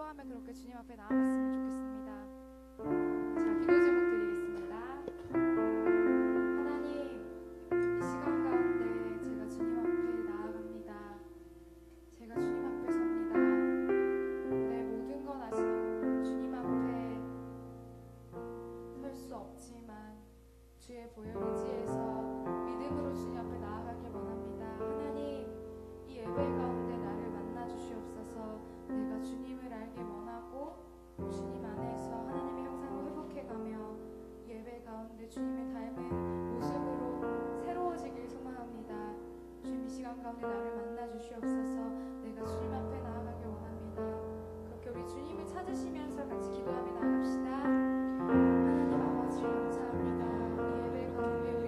기뻐하며 그렇게 주님 앞에 나아갔으면 좋겠습니다. 자, 기도 제목 드리겠습니다. 하나님, 이 시간 가운데 제가 주님 앞에 나아갑니다. 제가 주님 앞에 섭니다. 내 모든 건 아시는 주님 앞에 설 수 없지만 주의 보혈 의지에서 믿음으로 주님 앞에 나아가길 원합니다. 하나님, 이 예배 가운데 나를 만나 주시옵소서. 내가 주님을 알길 원하고 주님 안에서 하나님의 형상을 회복해가며 예배 가운데 주님을 닮은 모습으로 새로워지길 소망합니다. 주님, 이 시간 가운데 나를 만나 주시옵소서. 내가 주님 앞에 나아가길 원합니다. 그렇게 우리 주님을 찾으시면서 같이 기도하며 나갑시다. 하나님 아버지 감사합니다. 이 예배 가운데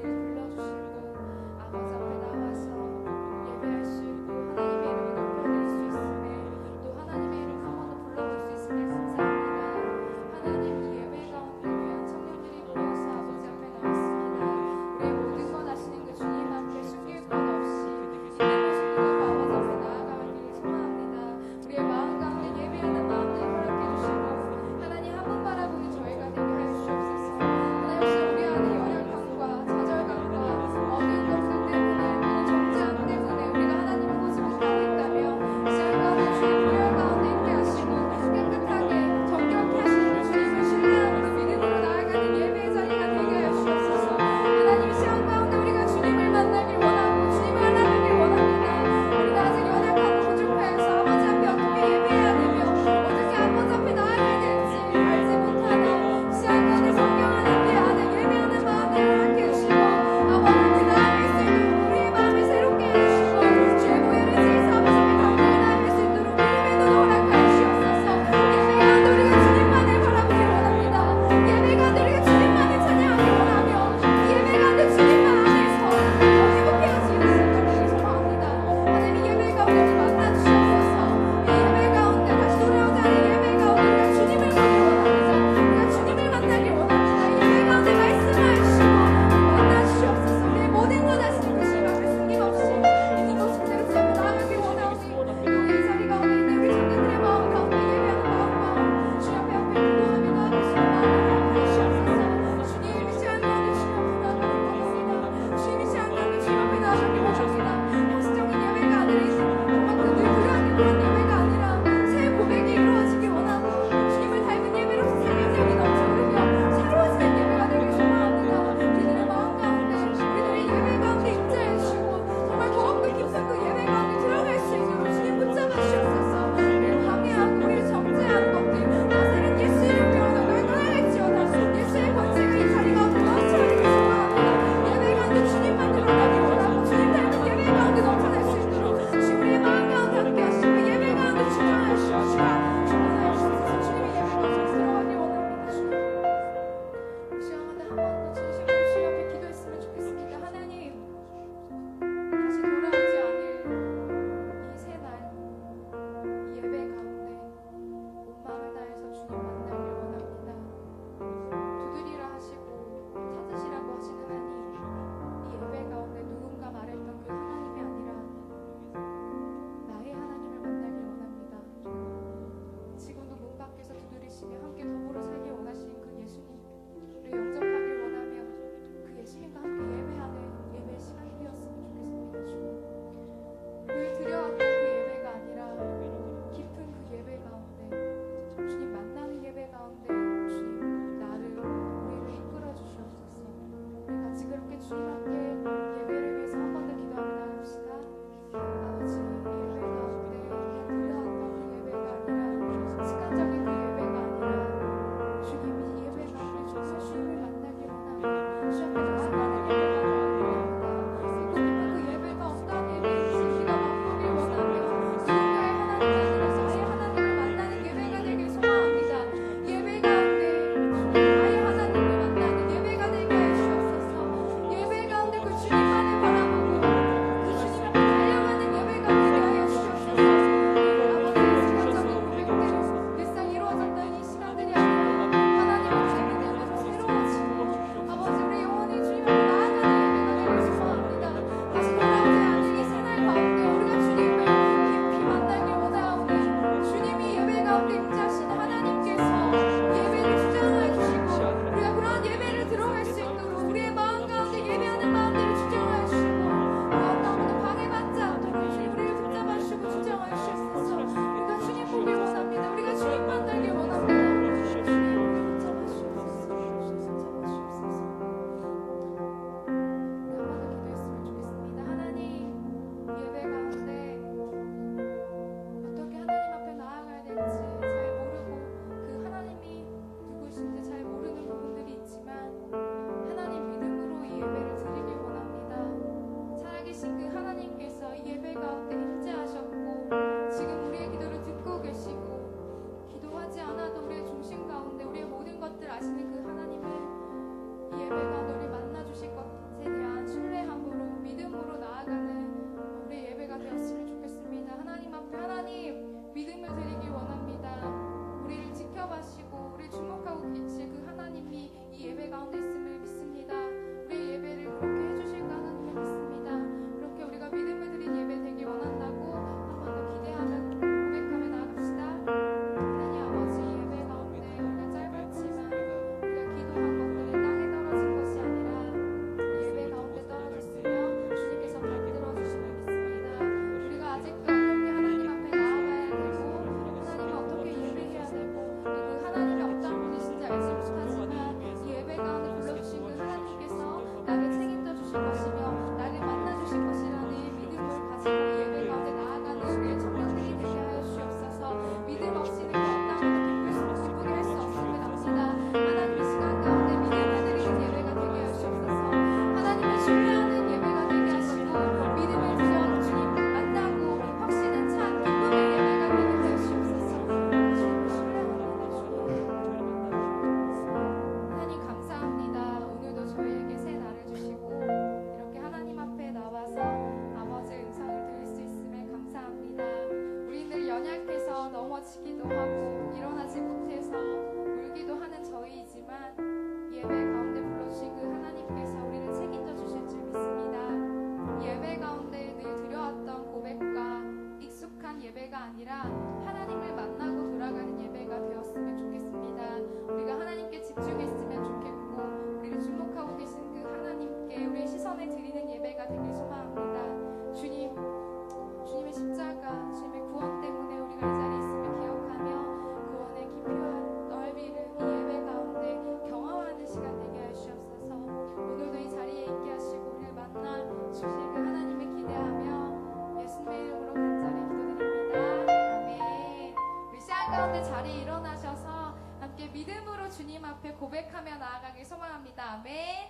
주님 앞에 고백하며 나아가길 소망합니다. 아멘.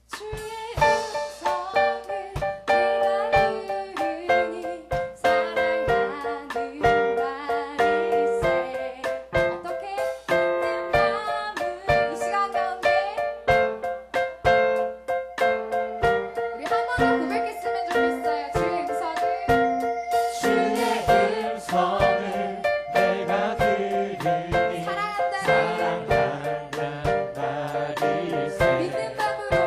주의 음성을 내가 들으니 사랑하는 말일세. 어떻게 내 마음을 이 시간 가운데 우리 한 번 더 고백했으면 좋겠어요. 주의 음성을 내가 들으니 사랑한다는 사랑한단 말일세. 믿는 마음으로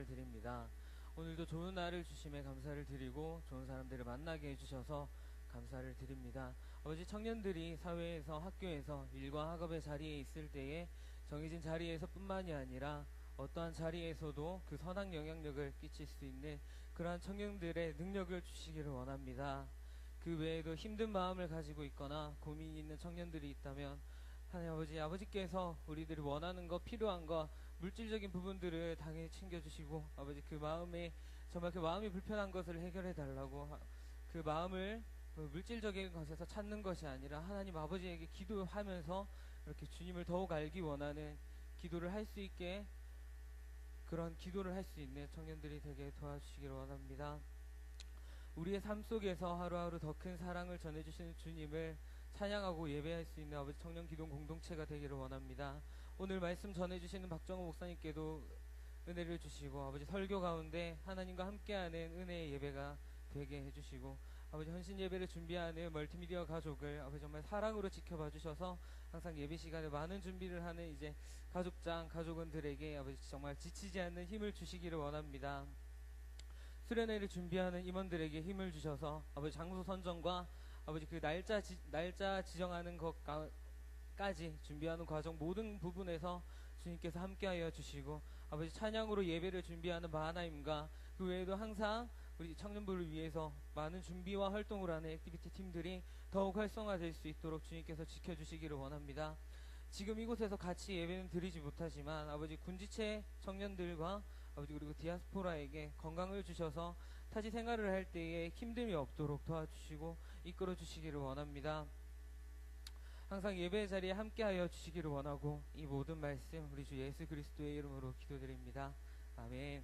감사를 드립니다. 오늘도 좋은 날을 주심에 감사를 드리고 좋은 사람들을 만나게 해주셔서 감사를 드립니다. 아버지, 청년들이 사회에서, 학교에서, 일과 학업의 자리에 있을 때에 정해진 자리에서 뿐만이 아니라 어떠한 자리에서도 그 선한 영향력을 끼칠 수 있는 그러한 청년들의 능력을 주시기를 원합니다. 그 외에도 힘든 마음을 가지고 있거나 고민이 있는 청년들이 있다면 하나님 아버지, 아버지께서 우리들이 원하는 것, 필요한 것, 물질적인 부분들을 당연히 챙겨주시고, 아버지, 그 마음에 정말 그 마음이 불편한 것을 해결해 달라고, 그 마음을 물질적인 것에서 찾는 것이 아니라 하나님 아버지에게 기도하면서 이렇게 주님을 더욱 알기 원하는 기도를 할 수 있게, 그런 기도를 할 수 있는 청년들이 되게 도와주시기를 원합니다. 우리의 삶 속에서 하루하루 더 큰 사랑을 전해주시는 주님을 찬양하고 예배할 수 있는 아버지 청년 기동 공동체가 되기를 원합니다. 오늘 말씀 전해주시는 박정호 목사님께도 은혜를 주시고, 아버지 설교 가운데 하나님과 함께하는 은혜의 예배가 되게 해주시고, 아버지 헌신 예배를 준비하는 멀티미디어 가족을 아버지 정말 사랑으로 지켜봐 주셔서 항상 예배 시간에 많은 준비를 하는 이제 가족장 가족원들에게 아버지 정말 지치지 않는 힘을 주시기를 원합니다. 수련회를 준비하는 임원들에게 힘을 주셔서 아버지 장소 선정과 아버지 그 날짜 지정하는 것까지 준비하는 과정 모든 부분에서 주님께서 함께하여 주시고, 아버지 찬양으로 예배를 준비하는 마하나임과 그 외에도 항상 우리 청년부를 위해서 많은 준비와 활동을 하는 액티비티 팀들이 더욱 활성화될 수 있도록 주님께서 지켜주시기를 원합니다. 지금 이곳에서 같이 예배는 드리지 못하지만 아버지 군지체 청년들과 아버지 그리고 디아스포라에게 건강을 주셔서 타지 생활을 할 때에 힘듦이 없도록 도와주시고 이끌어 주시기를 원합니다. 항상 예배 자리에 함께하여 주시기를 원하고 이 모든 말씀 우리 주 예수 그리스도의 이름으로 기도드립니다. 아멘.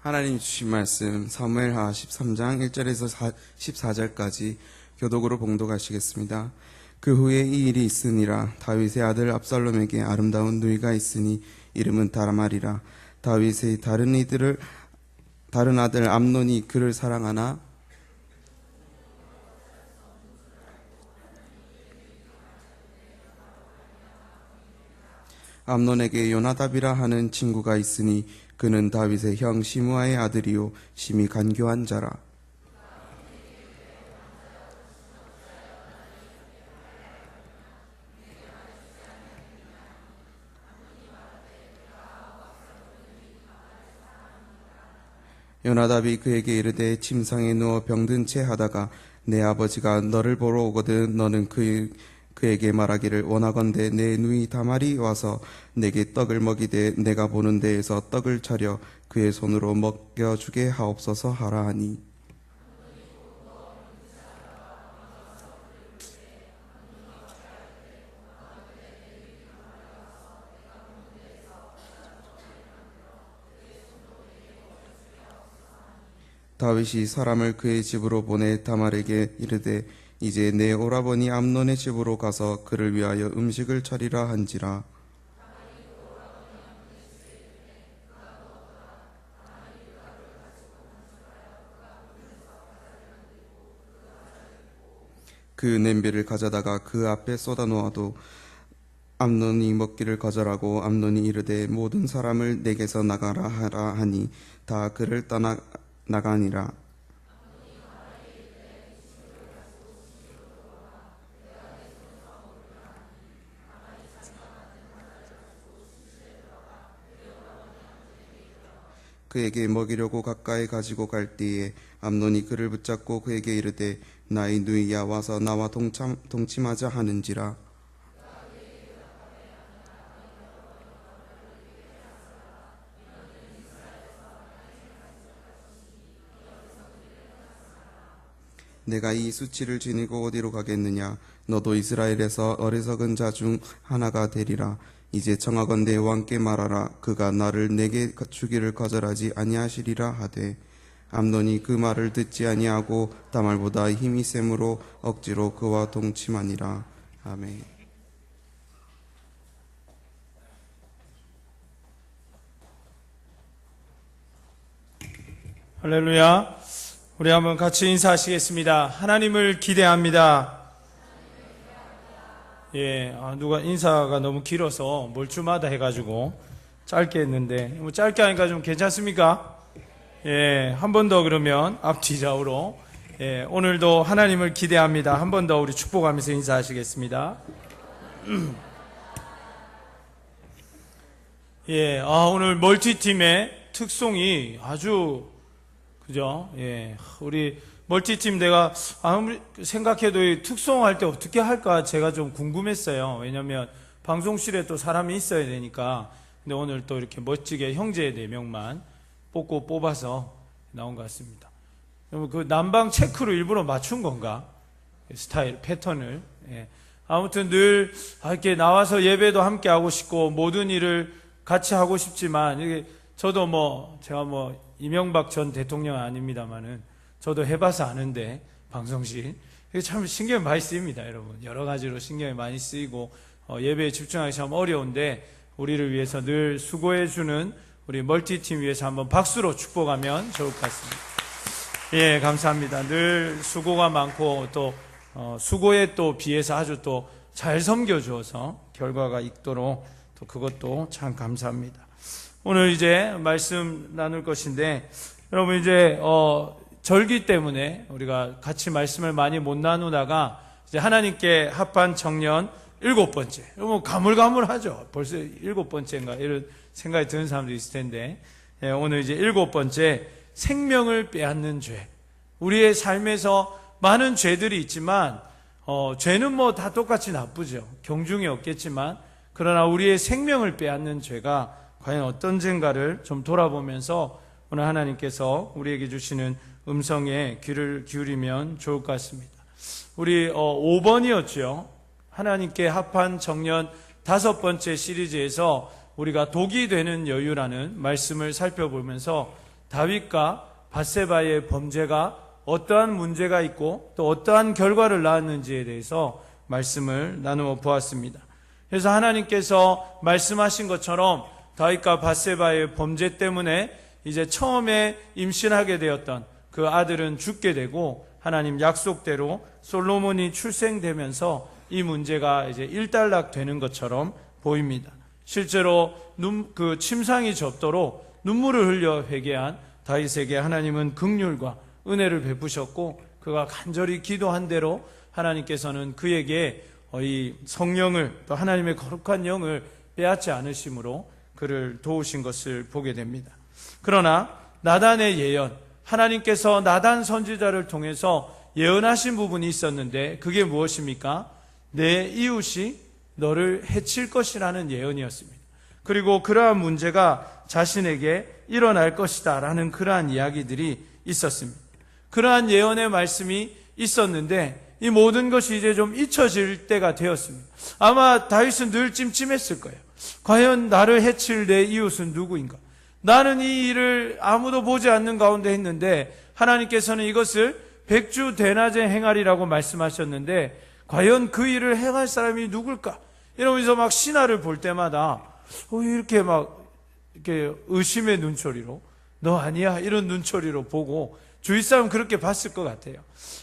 하나님 주신 말씀 사무엘하 13장 1절에서 14절까지 교독으로 봉독하시겠습니다. 그 후에 이 일이 있으니라. 다윗의 아들 압살롬에게 아름다운 누이가 있으니 이름은 다말이라. 다윗의 다른 아들 암논이 그를 사랑하나 암논에게 요나답이라 하는 친구가 있으니 그는 다윗의 형 시므아의 아들이요 심히 간교한 자라. 요나답이 그에게 이르되 침상에 누워 병든 채 하다가 내 아버지가 너를 보러 오거든 너는 그에게 말하기를 원하건대 내 누이 다말이 와서 내게 떡을 먹이되 내가 보는 데에서 떡을 차려 그의 손으로 먹여주게 하옵소서 하라 하니 다윗이 사람을 그의 집으로 보내 다말에게 이르되 이제 내 오라버니 암논의 집으로 가서 그를 위하여 음식을 차리라 한지라. 그 냄비를 가져다가 그 앞에 쏟아 놓아도 암논이 먹기를 거절하고 암논이 이르되 모든 사람을 내게서 나가라 하라 하니 다 그를 떠나 나가니라. 그에게 먹이려고 가까이 가지고 갈 때에 암논이 그를 붙잡고 그에게 이르되 나의 누이야 와서 나와 동침하자 하는지라. 내가 이 수치를 지니고 어디로 가겠느냐? 너도 이스라엘에서 어리석은 자 중 하나가 되리라. 이제 청하건대 왕께 말하라. 그가 나를 내게 주기를 거절하지 아니하시리라 하되 암논이 그 말을 듣지 아니하고 다말보다 힘이 셈으로 억지로 그와 동침하니라. 아멘. 할렐루야. 우리 한번 같이 인사하시겠습니다. 하나님을 기대합니다. 예, 누가 인사가 너무 길어서 몰주마다 해가지고 짧게 했는데, 뭐 짧게 하니까 좀 괜찮습니까? 예, 한 번 더 그러면 앞뒤 좌우로, 예, 오늘도 하나님을 기대합니다. 한 번 더 우리 축복하면서 인사하시겠습니다. 예, 오늘 멀티팀의 특송이 아주 그죠? 예. 우리 멀티팀 내가 아무리 생각해도 이 특송할 때 어떻게 할까 제가 좀 궁금했어요. 왜냐면 방송실에 또 사람이 있어야 되니까. 근데 오늘 또 이렇게 멋지게 형제 4명만 뽑아서 나온 것 같습니다. 그럼 그 난방 체크로 일부러 맞춘 건가? 스타일, 패턴을. 예. 아무튼 늘 이렇게 나와서 예배도 함께 하고 싶고 모든 일을 같이 하고 싶지만 이게 저도 제가 이명박 전 대통령 아닙니다만은 저도 해봐서 아는데 방송실 이게 참 신경이 많이 쓰입니다, 여러분. 여러 가지로 신경이 많이 쓰이고 예배에 집중하기 참 어려운데 우리를 위해서 늘 수고해주는 우리 멀티팀 위해서 한번 박수로 축복하면 좋을 것 같습니다. 예, 감사합니다. 늘 수고가 많고 또 수고에 또 비해서 아주 또 잘 섬겨주어서 결과가 있도록 또 그것도 참 감사합니다. 오늘 이제 말씀 나눌 것인데 여러분 이제 절기 때문에 우리가 같이 말씀을 많이 못 나누다가 이제 하나님께 합한 청년 7번째. 여러분 가물가물하죠. 벌써 7번째인가 이런 생각이 드는 사람도 있을 텐데 오늘 이제 7번째 생명을 빼앗는 죄. 우리의 삶에서 많은 죄들이 있지만 죄는 다 똑같이 나쁘죠. 경중이 없겠지만 그러나 우리의 생명을 빼앗는 죄가 과연 어떤 죄인가를 좀 돌아보면서 오늘 하나님께서 우리에게 주시는 음성에 귀를 기울이면 좋을 것 같습니다. 우리 5번이었죠. 하나님께 합한 청년 5번째 시리즈에서 우리가 독이 되는 여유라는 말씀을 살펴보면서 다윗과 밧세바의 범죄가 어떠한 문제가 있고 또 어떠한 결과를 낳았는지에 대해서 말씀을 나누어 보았습니다. 그래서 하나님께서 말씀하신 것처럼 다윗과 밧세바의 범죄 때문에 이제 처음에 임신하게 되었던 그 아들은 죽게 되고 하나님 약속대로 솔로몬이 출생되면서 이 문제가 이제 일단락되는 것처럼 보입니다. 실제로 그 침상이 젖도록 눈물을 흘려 회개한 다윗에게 하나님은 긍휼과 은혜를 베푸셨고 그가 간절히 기도한 대로 하나님께서는 그에게 이 성령을 또 하나님의 거룩한 영을 빼앗지 않으심으로 그를 도우신 것을 보게 됩니다. 그러나 나단의 예언, 하나님께서 나단 선지자를 통해서 예언하신 부분이 있었는데 그게 무엇입니까? 내 이웃이 너를 해칠 것이라는 예언이었습니다. 그리고 그러한 문제가 자신에게 일어날 것이다 라는 그러한 이야기들이 있었습니다. 그러한 예언의 말씀이 있었는데 이 모든 것이 이제 좀 잊혀질 때가 되었습니다. 아마 다윗은 늘 찜찜했을 거예요. 과연 나를 해칠 내 이웃은 누구인가? 나는 이 일을 아무도 보지 않는 가운데 했는데 하나님께서는 이것을 백주대낮에 행하리라고 말씀하셨는데 과연 그 일을 행할 사람이 누굴까? 이러면서 막 신하를 볼 때마다 이렇게 막 이렇게 의심의 눈초리로 너 아니야? 이런 눈초리로 보고 주위 사람 그렇게 봤을 것 같아요.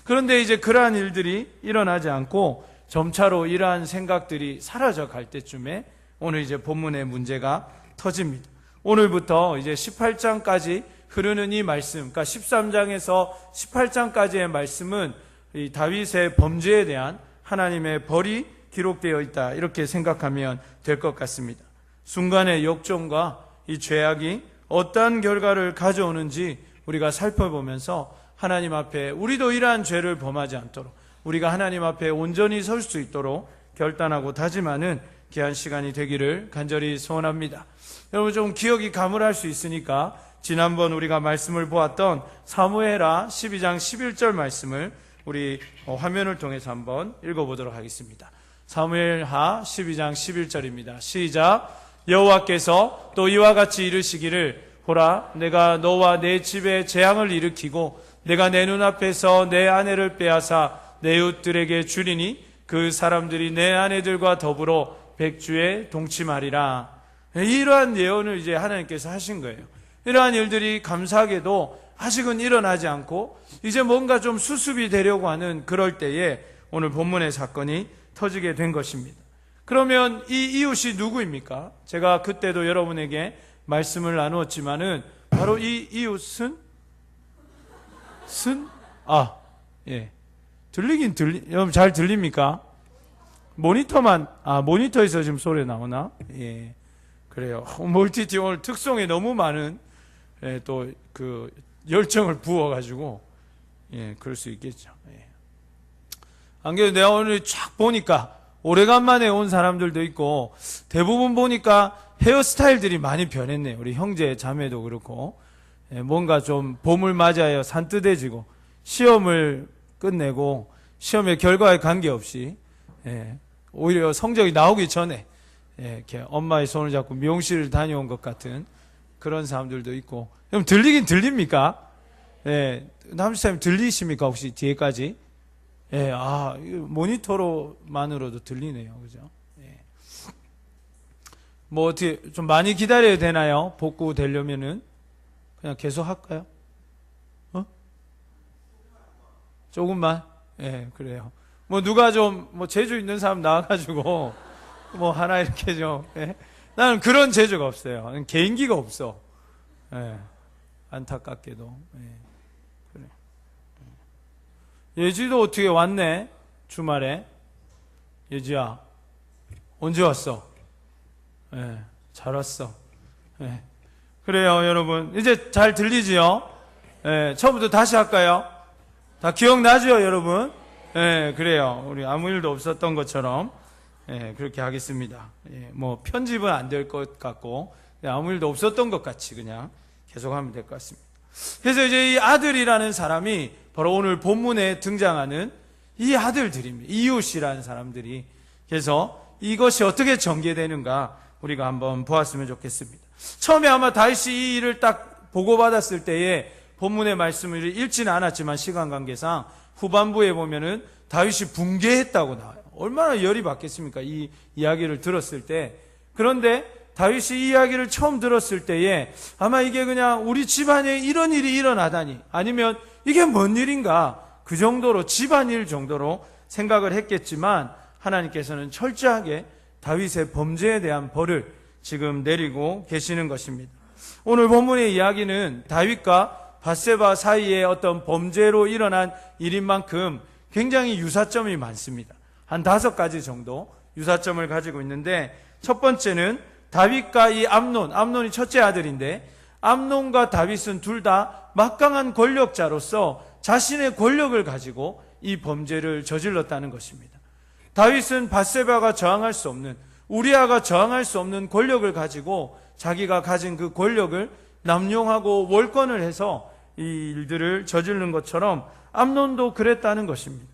그런데 이제 그러한 일들이 일어나지 않고 점차로 이러한 생각들이 사라져 갈 때쯤에 오늘 이제 본문의 문제가 터집니다. 오늘부터 이제 18장까지 흐르는 이 말씀, 그러니까 13장에서 18장까지의 말씀은 이 다윗의 범죄에 대한 하나님의 벌이 기록되어 있다. 이렇게 생각하면 될 것 같습니다. 순간의 역정과 이 죄악이 어떠한 결과를 가져오는지 우리가 살펴보면서 하나님 앞에 우리도 이러한 죄를 범하지 않도록 우리가 하나님 앞에 온전히 설 수 있도록 결단하고 다짐하는 귀한 시간이 되기를 간절히 소원합니다. 여러분 좀 기억이 가물할 수 있으니까 지난번 우리가 말씀을 보았던 사무엘하 12장 11절 말씀을 우리 화면을 통해서 한번 읽어보도록 하겠습니다. 사무엘하 12장 11절입니다. 시작. 여호와께서 또 이와 같이 이르시기를 보라 내가 너와 내 집에 재앙을 일으키고 내가 내 눈앞에서 내 아내를 빼앗아 내 이웃들에게 주리니 그 사람들이 내 아내들과 더불어 백주에 동침하리라. 이러한 예언을 이제 하나님께서 하신 거예요. 이러한 일들이 감사하게도 아직은 일어나지 않고 이제 뭔가 좀 수습이 되려고 하는 그럴 때에 오늘 본문의 사건이 터지게 된 것입니다. 그러면 이 이웃이 누구입니까? 제가 그때도 여러분에게 말씀을 나누었지만은 바로 이 이웃은 들리긴 여러분 잘 들립니까? 모니터에서 지금 소리 나오나? 예. 그래요. 멀티팀 오늘 특송에 너무 많은 또 그 열정을 부어가지고 그럴 수 있겠죠. 안 그래도 내가 오늘 쫙 보니까 오래간만에 온 사람들도 있고 대부분 보니까 헤어스타일들이 많이 변했네요. 우리 형제 자매도 그렇고 뭔가 좀 봄을 맞아야 산뜻해지고 시험을 끝내고 시험의 결과에 관계없이 오히려 성적이 나오기 전에 이렇게 엄마의 손을 잡고 미용실을 다녀온 것 같은 그런 사람들도 있고. 그럼 들리긴 들립니까? 남수사님 들리십니까? 혹시 뒤에까지? 모니터로만으로도 들리네요. 그죠? 뭐 어떻게 좀 많이 기다려야 되나요? 복구 되려면은 그냥 계속 할까요? 조금만? 그래요. 뭐 누가 좀 뭐 재주 있는 사람 나와가지고 뭐 하나 이렇게 좀 나는 그런 재주가 없어요. 나는 개인기가 없어. 안타깝게도. 그래. 예지도 어떻게 왔네? 주말에. 예지야 언제 왔어? 잘 왔어. 그래요, 여러분. 이제 잘 들리지요? 처음부터 다시 할까요? 다 기억나죠, 여러분? 그래요. 우리 아무 일도 없었던 것처럼 그렇게 하겠습니다. 뭐 편집은 안 될 것 같고 아무 일도 없었던 것 같이 그냥 계속하면 될 것 같습니다. 그래서 이제 이 아들이라는 사람이 바로 오늘 본문에 등장하는 이 아들들입니다. 이웃이라는 사람들이. 그래서 이것이 어떻게 전개되는가 우리가 한번 보았으면 좋겠습니다. 처음에 아마 다윗이 이 일을 딱 보고받았을 때에 본문의 말씀을 읽지는 않았지만 시간 관계상 후반부에 보면은 다윗이 붕괴했다고 나와요. 얼마나 열이 받겠습니까? 이 이야기를 들었을 때. 그런데 다윗이 이 이야기를 처음 들었을 때에 아마 이게 그냥 우리 집안에 이런 일이 일어나다니, 아니면 이게 뭔 일인가, 그 정도로, 집안일 정도로 생각을 했겠지만 하나님께서는 철저하게 다윗의 범죄에 대한 벌을 지금 내리고 계시는 것입니다. 오늘 본문의 이야기는 다윗과 밧세바 사이에 어떤 범죄로 일어난 일인 만큼 굉장히 유사점이 많습니다. 한 5가지 정도 유사점을 가지고 있는데, 첫 번째는 다윗과 이 암논이 첫째 아들인데, 암논과 다윗은 둘 다 막강한 권력자로서 자신의 권력을 가지고 이 범죄를 저질렀다는 것입니다. 다윗은 밧세바가 저항할 수 없는, 우리아가 저항할 수 없는 권력을 가지고 자기가 가진 그 권력을 남용하고 월권을 해서 이 일들을 저지른 것처럼 암논도 그랬다는 것입니다.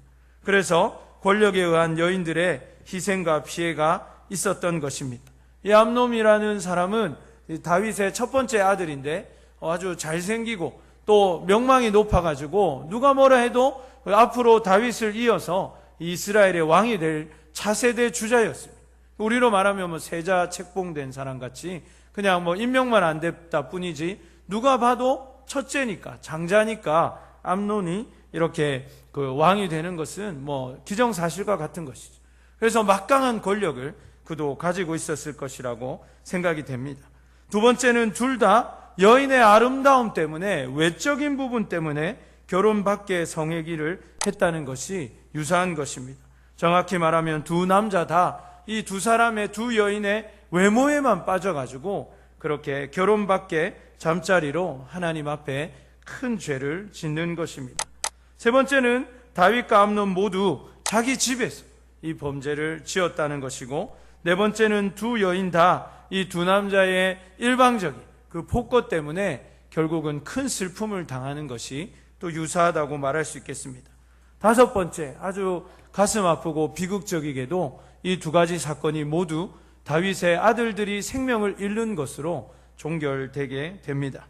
그래서 권력에 의한 여인들의 희생과 피해가 있었던 것입니다. 이 암논이라는 사람은 다윗의 첫 번째 아들인데 아주 잘생기고 또 명망이 높아가지고 누가 뭐라 해도 앞으로 다윗을 이어서 이스라엘의 왕이 될 차세대 주자였습니다. 우리로 말하면 뭐 세자 책봉된 사람 같이 그냥 뭐 임명만 안 됐다 뿐이지, 누가 봐도 첫째니까, 장자니까 암논이 이렇게 그 왕이 되는 것은 뭐 기정사실과 같은 것이죠. 그래서 막강한 권력을 그도 가지고 있었을 것이라고 생각이 됩니다. 두 번째는 둘 다 여인의 아름다움 때문에, 외적인 부분 때문에 결혼 밖의 성애기를 했다는 것이 유사한 것입니다. 정확히 말하면 두 남자 다 이 두 사람의, 두 여인의 외모에만 빠져가지고 그렇게 결혼 밖의 잠자리로 하나님 앞에 큰 죄를 짓는 것입니다. 세 번째는 다윗과 암논 모두 자기 집에서 이 범죄를 지었다는 것이고, 네 번째는 두 여인 다 이 두 남자의 일방적인 그 폭거 때문에 결국은 큰 슬픔을 당하는 것이 또 유사하다고 말할 수 있겠습니다. 다섯 번째, 아주 가슴 아프고 비극적이게도 이 두 가지 사건이 모두 다윗의 아들들이 생명을 잃는 것으로 종결되게 됩니다.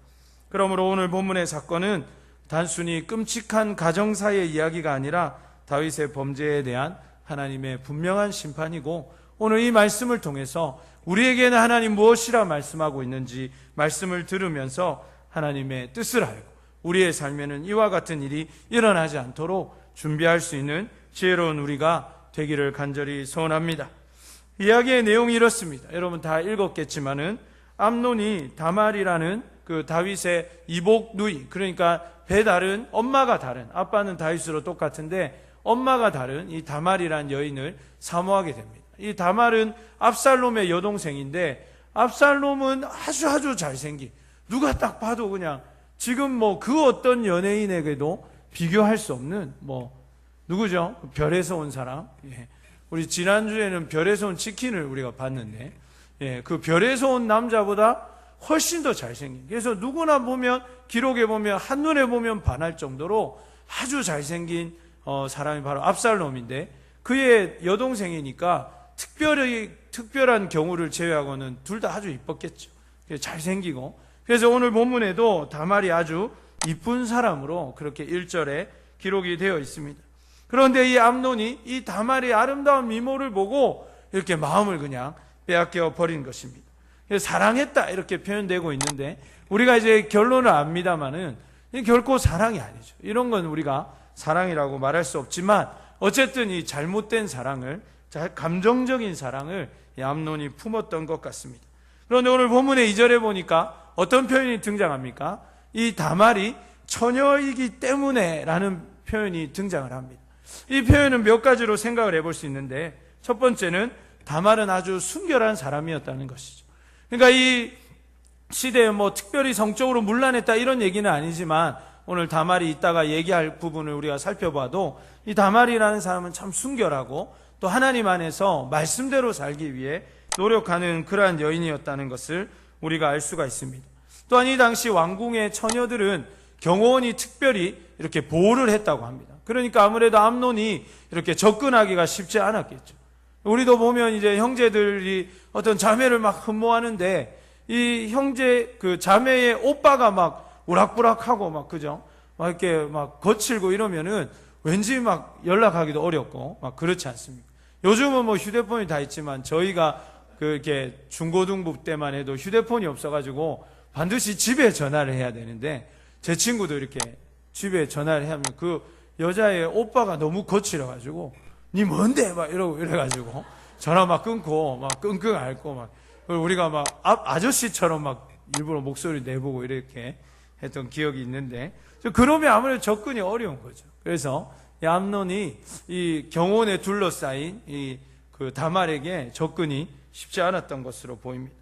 그러므로 오늘 본문의 사건은 단순히 끔찍한 가정사의 이야기가 아니라 다윗의 범죄에 대한 하나님의 분명한 심판이고, 오늘 이 말씀을 통해서 우리에게는 하나님 무엇이라 말씀하고 있는지 말씀을 들으면서 하나님의 뜻을 알고 우리의 삶에는 이와 같은 일이 일어나지 않도록 준비할 수 있는 지혜로운 우리가 되기를 간절히 소원합니다. 이야기의 내용이 이렇습니다. 여러분 다 읽었겠지만은 암논이 다말이라는 그 다윗의 이복 누이, 그러니까 배 다른, 엄마가 다른, 아빠는 다윗으로 똑같은데 엄마가 다른 이 다말이라는 여인을 사모하게 됩니다. 이 다말은 압살롬의 여동생인데, 압살롬은 아주 잘생긴, 누가 딱 봐도 그냥 지금 뭐 그 어떤 연예인에게도 비교할 수 없는, 뭐 누구죠? 별에서 온 사람. 예. 우리 지난주에는 별에서 온 치킨을 우리가 봤는데, 예, 그 별에서 온 남자보다 훨씬 더 잘생긴, 그래서 누구나 보면, 기록에 보면, 한눈에 보면 반할 정도로 아주 잘생긴 사람이 바로 압살롬인데, 그의 여동생이니까 특별한 경우를 제외하고는 둘 다 아주 이뻤겠죠. 잘생기고. 그래서 오늘 본문에도 다말이 아주 이쁜 사람으로 그렇게 1절에 기록이 되어 있습니다. 그런데 이 암논이 이 다말의 아름다운 미모를 보고 이렇게 마음을 그냥 빼앗겨 버린 것입니다. 사랑했다 이렇게 표현되고 있는데, 우리가 이제 결론을 압니다마는 결코 사랑이 아니죠. 이런 건 우리가 사랑이라고 말할 수 없지만, 어쨌든 이 잘못된 사랑을, 감정적인 사랑을 이 암논이 품었던 것 같습니다. 그런데 오늘 본문의 2절에 보니까 어떤 표현이 등장합니까? 이 다말이 처녀이기 때문에 라는 표현이 등장을 합니다. 이 표현은 몇 가지로 생각을 해볼 수 있는데, 첫 번째는 다말은 아주 순결한 사람이었다는 것이죠. 그러니까 이 시대에 뭐 특별히 성적으로 문란했다 이런 얘기는 아니지만, 오늘 다말이 이따가 얘기할 부분을 우리가 살펴봐도 이 다말이라는 사람은 참 순결하고 또 하나님 안에서 말씀대로 살기 위해 노력하는 그러한 여인이었다는 것을 우리가 알 수가 있습니다. 또한 이 당시 왕궁의 처녀들은 경호원이 특별히 이렇게 보호를 했다고 합니다. 그러니까 아무래도 암논이 이렇게 접근하기가 쉽지 않았겠죠. 우리도 보면 이제 형제들이 어떤 자매를 막 흠모하는데 이 형제 그 자매의 오빠가 막 우락부락하고 막 그죠? 막 이렇게 막 거칠고 이러면은 왠지 막 연락하기도 어렵고 막 그렇지 않습니까? 요즘은 뭐 휴대폰이 다 있지만 저희가 그렇게 중고등부 때만 해도 휴대폰이 없어가지고 반드시 집에 전화를 해야 되는데 제 친구도 이렇게 집에 전화를 하면 그 여자의 오빠가 너무 거칠어가지고 니 뭔데 막 이러고 이래가지고 전화 막 끊고 막 끙끙 앓고 막 우리가 막 아저씨처럼 막 일부러 목소리 내보고 이렇게 했던 기억이 있는데 그러면 아무래도 접근이 어려운 거죠. 그래서 이 암논이 이 경온에 둘러싸인 이 그 다말에게 접근이 쉽지 않았던 것으로 보입니다.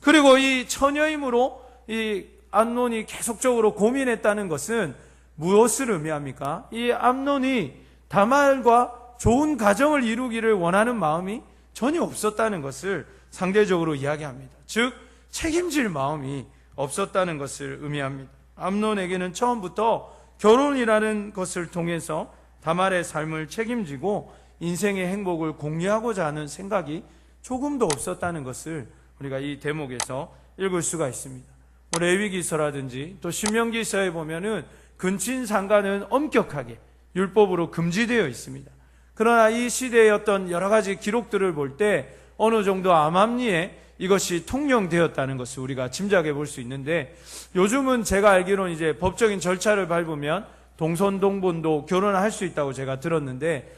그리고 이 처녀이므로 이 암논이 계속적으로 고민했다는 것은 무엇을 의미합니까? 이 암논이 다말과 좋은 가정을 이루기를 원하는 마음이 전혀 없었다는 것을 상대적으로 이야기합니다. 즉 책임질 마음이 없었다는 것을 의미합니다. 암논에게는 처음부터 결혼이라는 것을 통해서 다말의 삶을 책임지고 인생의 행복을 공유하고자 하는 생각이 조금도 없었다는 것을 우리가 이 대목에서 읽을 수가 있습니다. 뭐 레위기서라든지 또 신명기서에 보면은 근친상간은 엄격하게 율법으로 금지되어 있습니다. 그러나 이 시대의 어떤 여러 가지 기록들을 볼 때 어느 정도 암암리에 이것이 통용되었다는 것을 우리가 짐작해 볼 수 있는데 요즘은 제가 알기로는 이제 법적인 절차를 밟으면 동선동본도 결혼할 수 있다고 제가 들었는데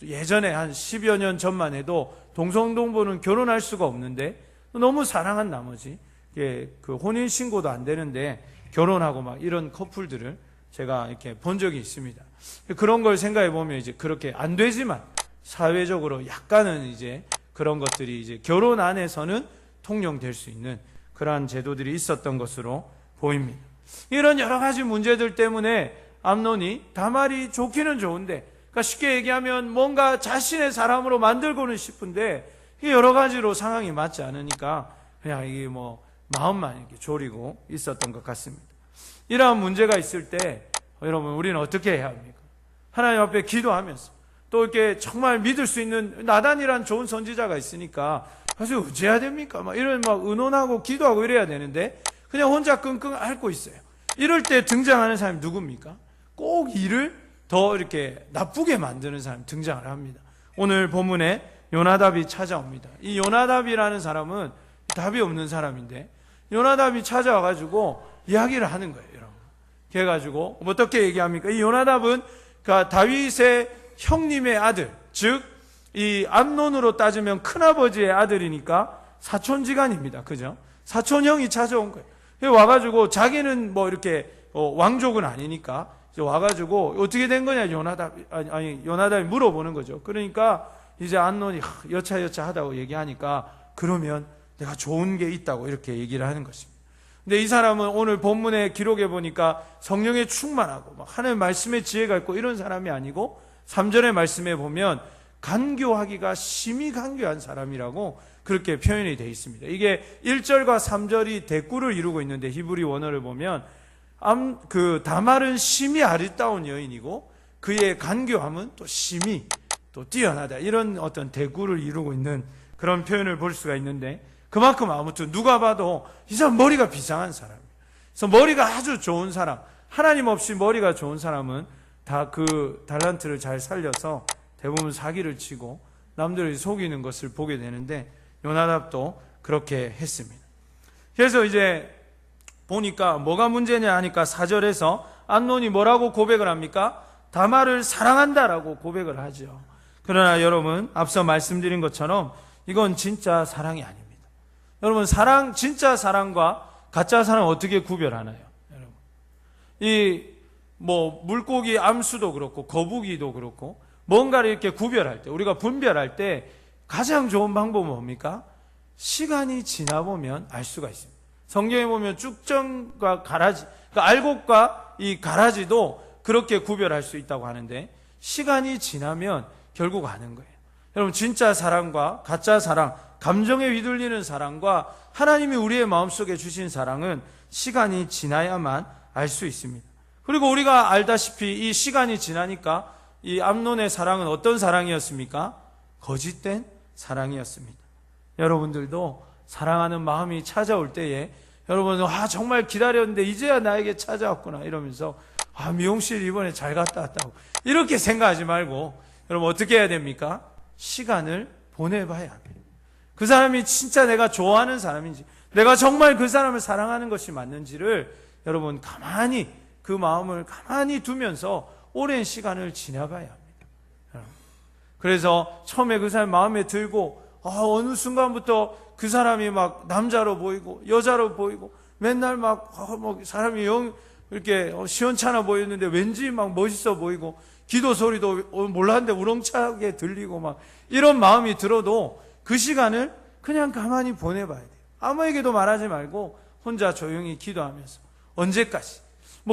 예전에 한 10여 년 전만 해도 동성동본은 결혼할 수가 없는데 너무 사랑한 나머지 그 혼인신고도 안 되는데 결혼하고 막 이런 커플들을 제가 이렇게 본 적이 있습니다. 그런 걸 생각해 보면 이제 그렇게 안 되지만 사회적으로 약간은 이제 그런 것들이 이제 결혼 안에서는 통용될 수 있는 그러한 제도들이 있었던 것으로 보입니다. 이런 여러 가지 문제들 때문에 암논이 다말이 좋기는 좋은데, 그러니까 쉽게 얘기하면 뭔가 자신의 사람으로 만들고는 싶은데 여러 가지로 상황이 맞지 않으니까 그냥 이게 뭐 마음만 이렇게 졸이고 있었던 것 같습니다. 이러한 문제가 있을 때 여러분 우리는 어떻게 해야 합니까? 하나님 앞에 기도하면서 또 이렇게 정말 믿을 수 있는 나단이란 좋은 선지자가 있으니까 사실 어찌해야 됩니까? 막 이런 막 의논하고 기도하고 이래야 되는데 그냥 혼자 끙끙 앓고 있어요. 이럴 때 등장하는 사람이 누굽니까? 꼭 일을 더 이렇게 나쁘게 만드는 사람이 등장을 합니다. 오늘 본문에 요나답이 찾아옵니다. 이 요나답이라는 사람은 답이 없는 사람인데 요나답이 찾아와가지고 이야기를 하는 거예요, 여러분. 그래가지고 어떻게 얘기합니까? 이 요나답은 그러니까 다윗의 형님의 아들, 즉 이 암논으로 따지면 큰아버지의 아들이니까 사촌지간입니다. 그죠? 사촌형이 찾아온 거예요. 와가지고 자기는 뭐 이렇게 왕족은 아니니까 와가지고 어떻게 된 거냐 요나답이 물어보는 거죠. 그러니까 이제 암논이 여차여차하다고 얘기하니까 그러면 내가 좋은 게 있다고 이렇게 얘기를 하는 것입니다. 근데 이 사람은 오늘 본문에 기록해 보니까 성령에 충만하고 막 하나님의 말씀에 지혜가 있고 이런 사람이 아니고 3절의 말씀에 보면 간교하기가 심히 간교한 사람이라고 그렇게 표현이 되어 있습니다. 이게 1절과 3절이 대꾸를 이루고 있는데 히브리 원어를 보면 그 다말은 심히 아리따운 여인이고 그의 간교함은 또 심히 또 뛰어나다 이런 어떤 대꾸를 이루고 있는 그런 표현을 볼 수가 있는데 그만큼 아무튼 누가 봐도 이 사람 머리가 비상한 사람이에요. 그래서 머리가 아주 좋은 사람, 하나님 없이 머리가 좋은 사람은 다 그 달란트를 잘 살려서 대부분 사기를 치고 남들을 속이는 것을 보게 되는데 요나답도 그렇게 했습니다. 그래서 이제 보니까 뭐가 문제냐 하니까 4절에서 암논이 뭐라고 고백을 합니까? 다말을 사랑한다라고 고백을 하죠. 그러나 여러분 앞서 말씀드린 것처럼 이건 진짜 사랑이 아닙니다. 여러분 진짜 사랑과 가짜 사랑 어떻게 구별하나요? 여러분 이 뭐 물고기 암수도 그렇고 거북이도 그렇고 뭔가를 이렇게 구별할 때 우리가 분별할 때 가장 좋은 방법은 뭡니까? 시간이 지나 보면 알 수가 있습니다. 성경에 보면 쭉정과 가라지, 그러니까 알곡과 이 가라지도 그렇게 구별할 수 있다고 하는데 시간이 지나면 결국 아는 거예요. 여러분 진짜 사랑과 가짜 사랑, 감정에 휘둘리는 사랑과 하나님이 우리의 마음속에 주신 사랑은 시간이 지나야만 알 수 있습니다. 그리고 우리가 알다시피 이 시간이 지나니까 이 암논의 사랑은 어떤 사랑이었습니까? 거짓된 사랑이었습니다. 여러분들도 사랑하는 마음이 찾아올 때에 여러분, 정말 기다렸는데 이제야 나에게 찾아왔구나 이러면서 미용실 이번에 잘 갔다 왔다고 이렇게 생각하지 말고 여러분 어떻게 해야 됩니까? 시간을 보내봐야 합니다. 그 사람이 진짜 내가 좋아하는 사람인지, 내가 정말 그 사람을 사랑하는 것이 맞는지를 여러분 가만히, 그 마음을 가만히 두면서 오랜 시간을 지나봐야 합니다. 그래서 처음에 그 사람 마음에 들고 어느 순간부터 그 사람이 막 남자로 보이고 여자로 보이고 맨날 막 사람이 이렇게 시원찮아 보였는데 왠지 막 멋있어 보이고 기도 소리도 몰랐는데 우렁차게 들리고 막 이런 마음이 들어도 그 시간을 그냥 가만히 보내봐야 돼요. 아무에게도 말하지 말고 혼자 조용히 기도하면서. 언제까지?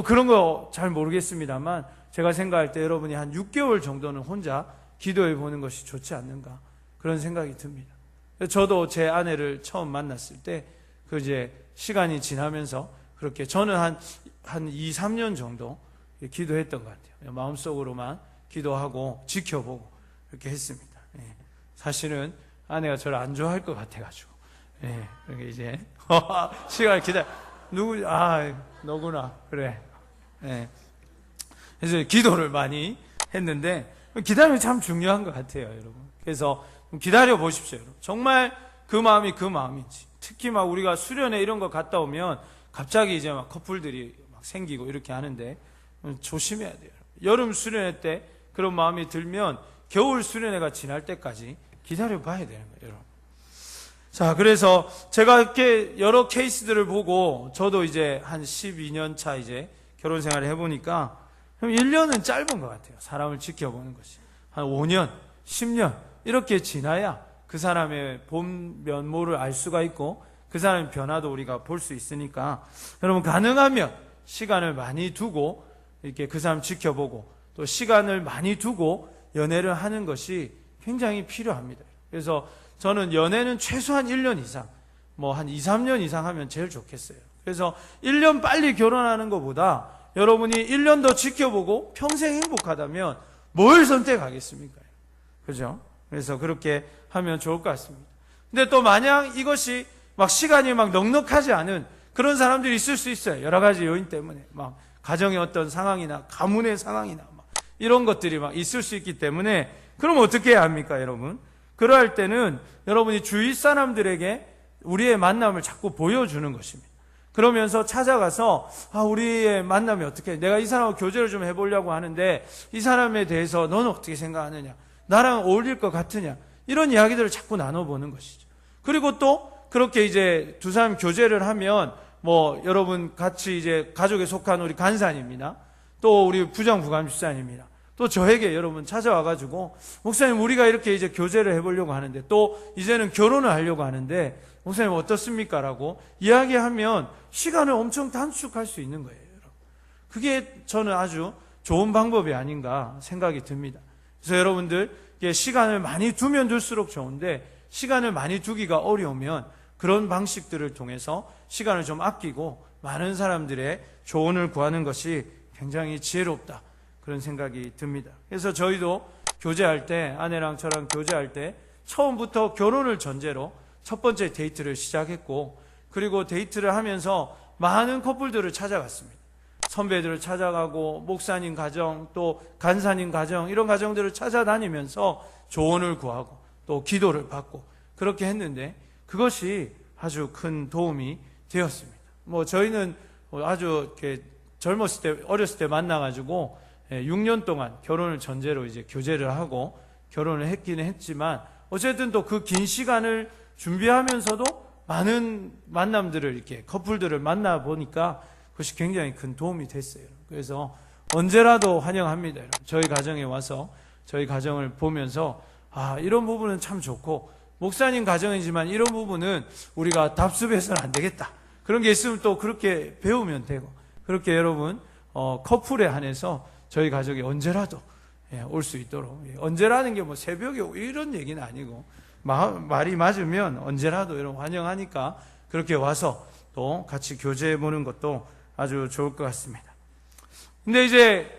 그런 거 잘 모르겠습니다만 제가 생각할 때 여러분이 한 6개월 정도는 혼자 기도해 보는 것이 좋지 않는가 그런 생각이 듭니다. 저도 제 아내를 처음 만났을 때 이제 시간이 지나면서 그렇게 저는 한 2, 3년 정도 기도했던 것 같아요. 마음속으로만 기도하고 지켜보고 이렇게 했습니다. 사실은 아내가 저를 안 좋아할 것 같아가지고 그러니까 이제 시간을 너구나 그래. 그래서 기도를 많이 했는데 기다림이 참 중요한 것 같아요, 여러분. 그래서 기다려 보십시오, 여러분. 정말 그 마음이 그 마음인지. 특히 막 우리가 수련회 이런 거 갔다 오면 갑자기 이제 막 커플들이 막 생기고 이렇게 하는데 조심해야 돼요. 여름 수련회 때 그런 마음이 들면 겨울 수련회가 지날 때까지 기다려 봐야 되는 거예요, 여러분. 자, 그래서 제가 이렇게 여러 케이스들을 보고 저도 이제 한 12년 차 이제 결혼 생활을 해보니까 1년은 짧은 것 같아요. 사람을 지켜보는 것이. 한 5년, 10년 이렇게 지나야 그 사람의 본 면모를 알 수가 있고 그 사람의 변화도 우리가 볼 수 있으니까 여러분 가능하면 시간을 많이 두고 이렇게 그 사람 지켜보고 또 시간을 많이 두고 연애를 하는 것이 굉장히 필요합니다. 그래서 저는 연애는 최소한 1년 이상, 한 2, 3년 이상 하면 제일 좋겠어요. 그래서 1년 빨리 결혼하는 것보다 여러분이 1년 더 지켜보고 평생 행복하다면 뭘 선택하겠습니까? 그죠? 그래서 그렇게 하면 좋을 것 같습니다. 근데 또 만약 이것이 막 시간이 막 넉넉하지 않은 그런 사람들이 있을 수 있어요. 여러 가지 요인 때문에. 막 가정의 어떤 상황이나 가문의 상황이나 막 이런 것들이 막 있을 수 있기 때문에 그럼 어떻게 해야 합니까, 여러분? 그럴 때는 여러분이 주위 사람들에게 우리의 만남을 자꾸 보여주는 것입니다. 그러면서 찾아가서 우리의 만남이 어떻게, 내가 이 사람하고 교제를 좀 해보려고 하는데 이 사람에 대해서 너는 어떻게 생각하느냐, 나랑 어울릴 것 같으냐, 이런 이야기들을 자꾸 나눠보는 것이죠. 그리고 또 그렇게 이제 두 사람 교제를 하면 여러분 같이 이제 가족에 속한 우리 간사님이나 또 우리 부장부감 집사님이나 또 저에게 여러분 찾아와가지고 목사님 우리가 이렇게 이제 교제를 해보려고 하는데 또 이제는 결혼을 하려고 하는데 목사님 어떻습니까? 라고 이야기하면 시간을 엄청 단축할 수 있는 거예요, 여러분. 그게 저는 아주 좋은 방법이 아닌가 생각이 듭니다. 그래서 여러분들 시간을 많이 두면 둘수록 좋은데 시간을 많이 두기가 어려우면 그런 방식들을 통해서 시간을 좀 아끼고 많은 사람들의 조언을 구하는 것이 굉장히 지혜롭다, 그런 생각이 듭니다. 그래서 저희도 교제할 때, 아내랑 저랑 교제할 때 처음부터 결혼을 전제로 첫 번째 데이트를 시작했고, 그리고 데이트를 하면서 많은 커플들을 찾아갔습니다. 선배들을 찾아가고 목사님 가정, 또 간사님 가정, 이런 가정들을 찾아다니면서 조언을 구하고 또 기도를 받고 그렇게 했는데 그것이 아주 큰 도움이 되었습니다. 저희는 아주 이렇게 젊었을 때, 어렸을 때 만나가지고 6년 동안 결혼을 전제로 이제 교제를 하고 결혼을 했기는 했지만 어쨌든 또 그 긴 시간을 준비하면서도 많은 만남들을 이렇게 커플들을 만나 보니까 그것이 굉장히 큰 도움이 됐어요. 그래서 언제라도 환영합니다. 저희 가정에 와서 저희 가정을 보면서 이런 부분은 참 좋고 목사님 가정이지만 이런 부분은 우리가 답습해서는 안 되겠다. 그런 게 있으면 또 그렇게 배우면 되고 그렇게 여러분 커플에 한해서 저희 가족이 언제라도 올 수 있도록, 언제라는 게 새벽에 이런 얘기는 아니고 말이 맞으면 언제라도 여러분 환영하니까 그렇게 와서 또 같이 교제해 보는 것도 아주 좋을 것 같습니다. 근데 이제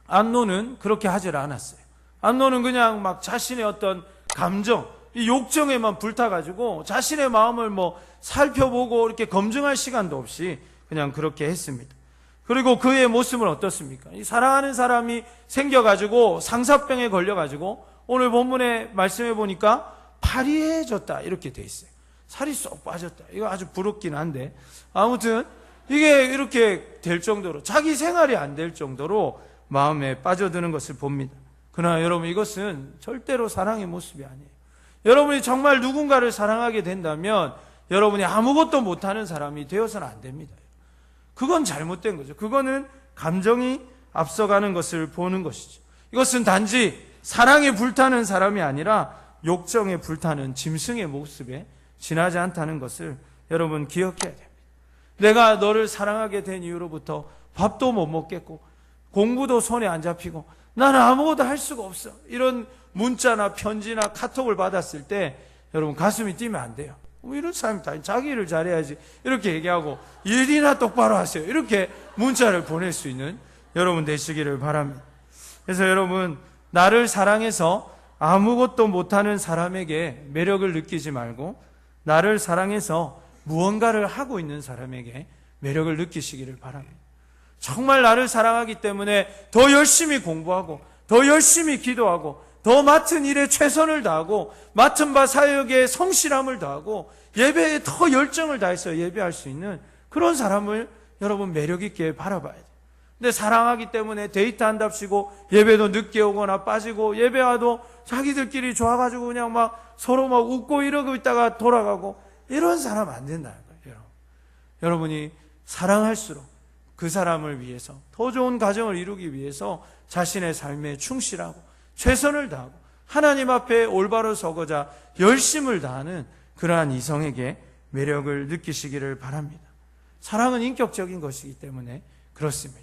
암논은 그렇게 하질 않았어요. 암논은 그냥 막 자신의 어떤 감정, 이 욕정에만 불타가지고 자신의 마음을 뭐 살펴보고 이렇게 검증할 시간도 없이 그냥 그렇게 했습니다. 그리고 그의 모습은 어떻습니까? 이 사랑하는 사람이 생겨가지고 상사병에 걸려가지고 오늘 본문에 말씀해 보니까 파리해졌다 이렇게 돼 있어요. 살이 쏙 빠졌다. 이거 아주 부럽긴 한데 아무튼 이게 이렇게 될 정도로 자기 생활이 안 될 정도로 마음에 빠져드는 것을 봅니다. 그러나 여러분 이것은 절대로 사랑의 모습이 아니에요. 여러분이 정말 누군가를 사랑하게 된다면 여러분이 아무것도 못하는 사람이 되어서는 안 됩니다. 그건 잘못된 거죠. 그거는 감정이 앞서가는 것을 보는 것이죠. 이것은 단지 사랑에 불타는 사람이 아니라 욕정에 불타는 짐승의 모습에 지나지 않다는 것을 여러분 기억해야 됩니다. 내가 너를 사랑하게 된 이후로부터 밥도 못 먹겠고 공부도 손에 안 잡히고 나는 아무것도 할 수가 없어. 이런 문자나 편지나 카톡을 받았을 때 여러분 가슴이 뛰면 안 돼요. 이런 사람이 다 자기 일을 잘해야지 이렇게 얘기하고 일이나 똑바로 하세요. 이렇게 문자를 보낼 수 있는 여러분 되시기를 바랍니다. 그래서 여러분 나를 사랑해서 아무것도 못하는 사람에게 매력을 느끼지 말고 나를 사랑해서 무언가를 하고 있는 사람에게 매력을 느끼시기를 바랍니다. 정말 나를 사랑하기 때문에 더 열심히 공부하고 더 열심히 기도하고 더 맡은 일에 최선을 다하고 맡은 바 사역에 성실함을 다하고 예배에 더 열정을 다해서 예배할 수 있는 그런 사람을 여러분 매력 있게 바라봐야 돼요. 근데 사랑하기 때문에 데이트한답시고 예배도 늦게 오거나 빠지고 예배와도 자기들끼리 좋아가지고 그냥 막 서로 막 웃고 이러고 있다가 돌아가고 이런 사람 안 된다는 거예요. 여러분이 사랑할수록 그 사람을 위해서 더 좋은 가정을 이루기 위해서 자신의 삶에 충실하고 최선을 다하고 하나님 앞에 올바로 서고자 열심을 다하는 그러한 이성에게 매력을 느끼시기를 바랍니다. 사랑은 인격적인 것이기 때문에 그렇습니다.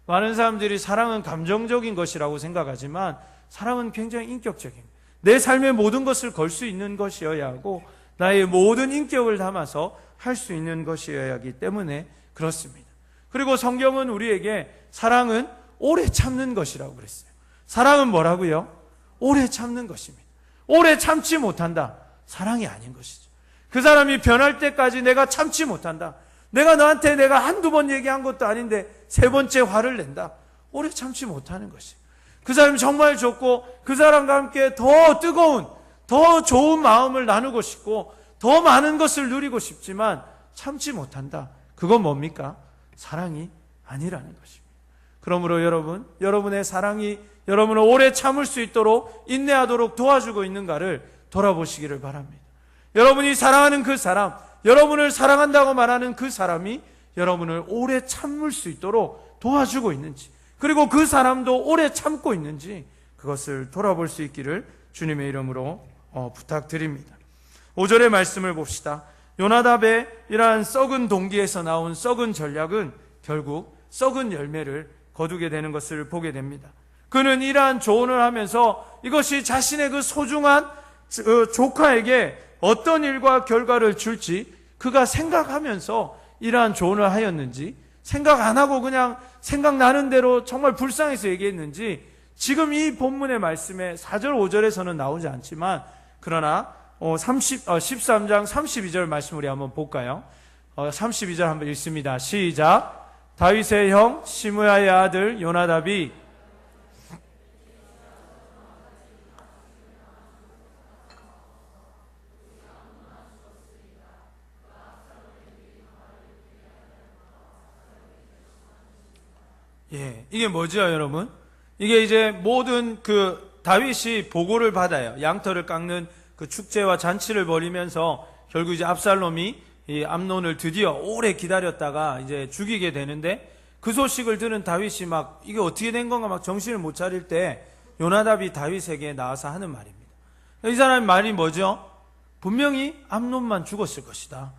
많은 사람들이 사랑은 감정적인 것이라고 생각하지만 사랑은 굉장히 인격적인, 내 삶의 모든 것을 걸 수 있는 것이어야 하고 나의 모든 인격을 담아서 할 수 있는 것이어야 하기 때문에 그렇습니다. 그리고 성경은 우리에게 사랑은 오래 참는 것이라고 그랬어요. 사랑은 뭐라고요? 오래 참는 것입니다. 오래 참지 못한다. 사랑이 아닌 것이죠. 그 사람이 변할 때까지 내가 참지 못한다. 내가 너한테 내가 한두 번 얘기한 것도 아닌데 세 번째 화를 낸다. 오래 참지 못하는 것이에요. 그 사람이 정말 좋고 그 사람과 함께 더 뜨거운, 더 좋은 마음을 나누고 싶고 더 많은 것을 누리고 싶지만 참지 못한다. 그건 뭡니까? 사랑이 아니라는 것입니다. 그러므로 여러분의 사랑이 여러분을 오래 참을 수 있도록 인내하도록 도와주고 있는가를 돌아보시기를 바랍니다. 여러분이 사랑하는 그 사람, 여러분을 사랑한다고 말하는 그 사람이 여러분을 오래 참을 수 있도록 도와주고 있는지, 그리고 그 사람도 오래 참고 있는지 그것을 돌아볼 수 있기를 주님의 이름으로 부탁드립니다. 5절의 말씀을 봅시다. 요나답의 이러한 썩은 동기에서 나온 썩은 전략은 결국 썩은 열매를 거두게 되는 것을 보게 됩니다. 그는 이러한 조언을 하면서 이것이 자신의 그 소중한 조카에게 어떤 일과 결과를 줄지 그가 생각하면서 이러한 조언을 하였는지, 생각 안 하고 그냥 생각나는 대로 정말 불쌍해서 얘기했는지 지금 이 본문의 말씀에 4절 5절에서는 나오지 않지만 그러나 13장 32절 말씀 우리 한번 볼까요? 32절 한번 읽습니다. 시작. 다윗의 형 시므야의 아들 요나답이 이게 뭐죠, 여러분? 이게 이제 모든 그 다윗이 보고를 받아요. 양털을 깎는 그 축제와 잔치를 벌이면서 결국 이제 압살롬이 이 암논을 드디어 오래 기다렸다가 이제 죽이게 되는데 그 소식을 들은 다윗이 막 이게 어떻게 된 건가 막 정신을 못 차릴 때 요나답이 다윗에게 나와서 하는 말입니다. 이 사람의 말이 뭐죠? 분명히 암논만 죽었을 것이다.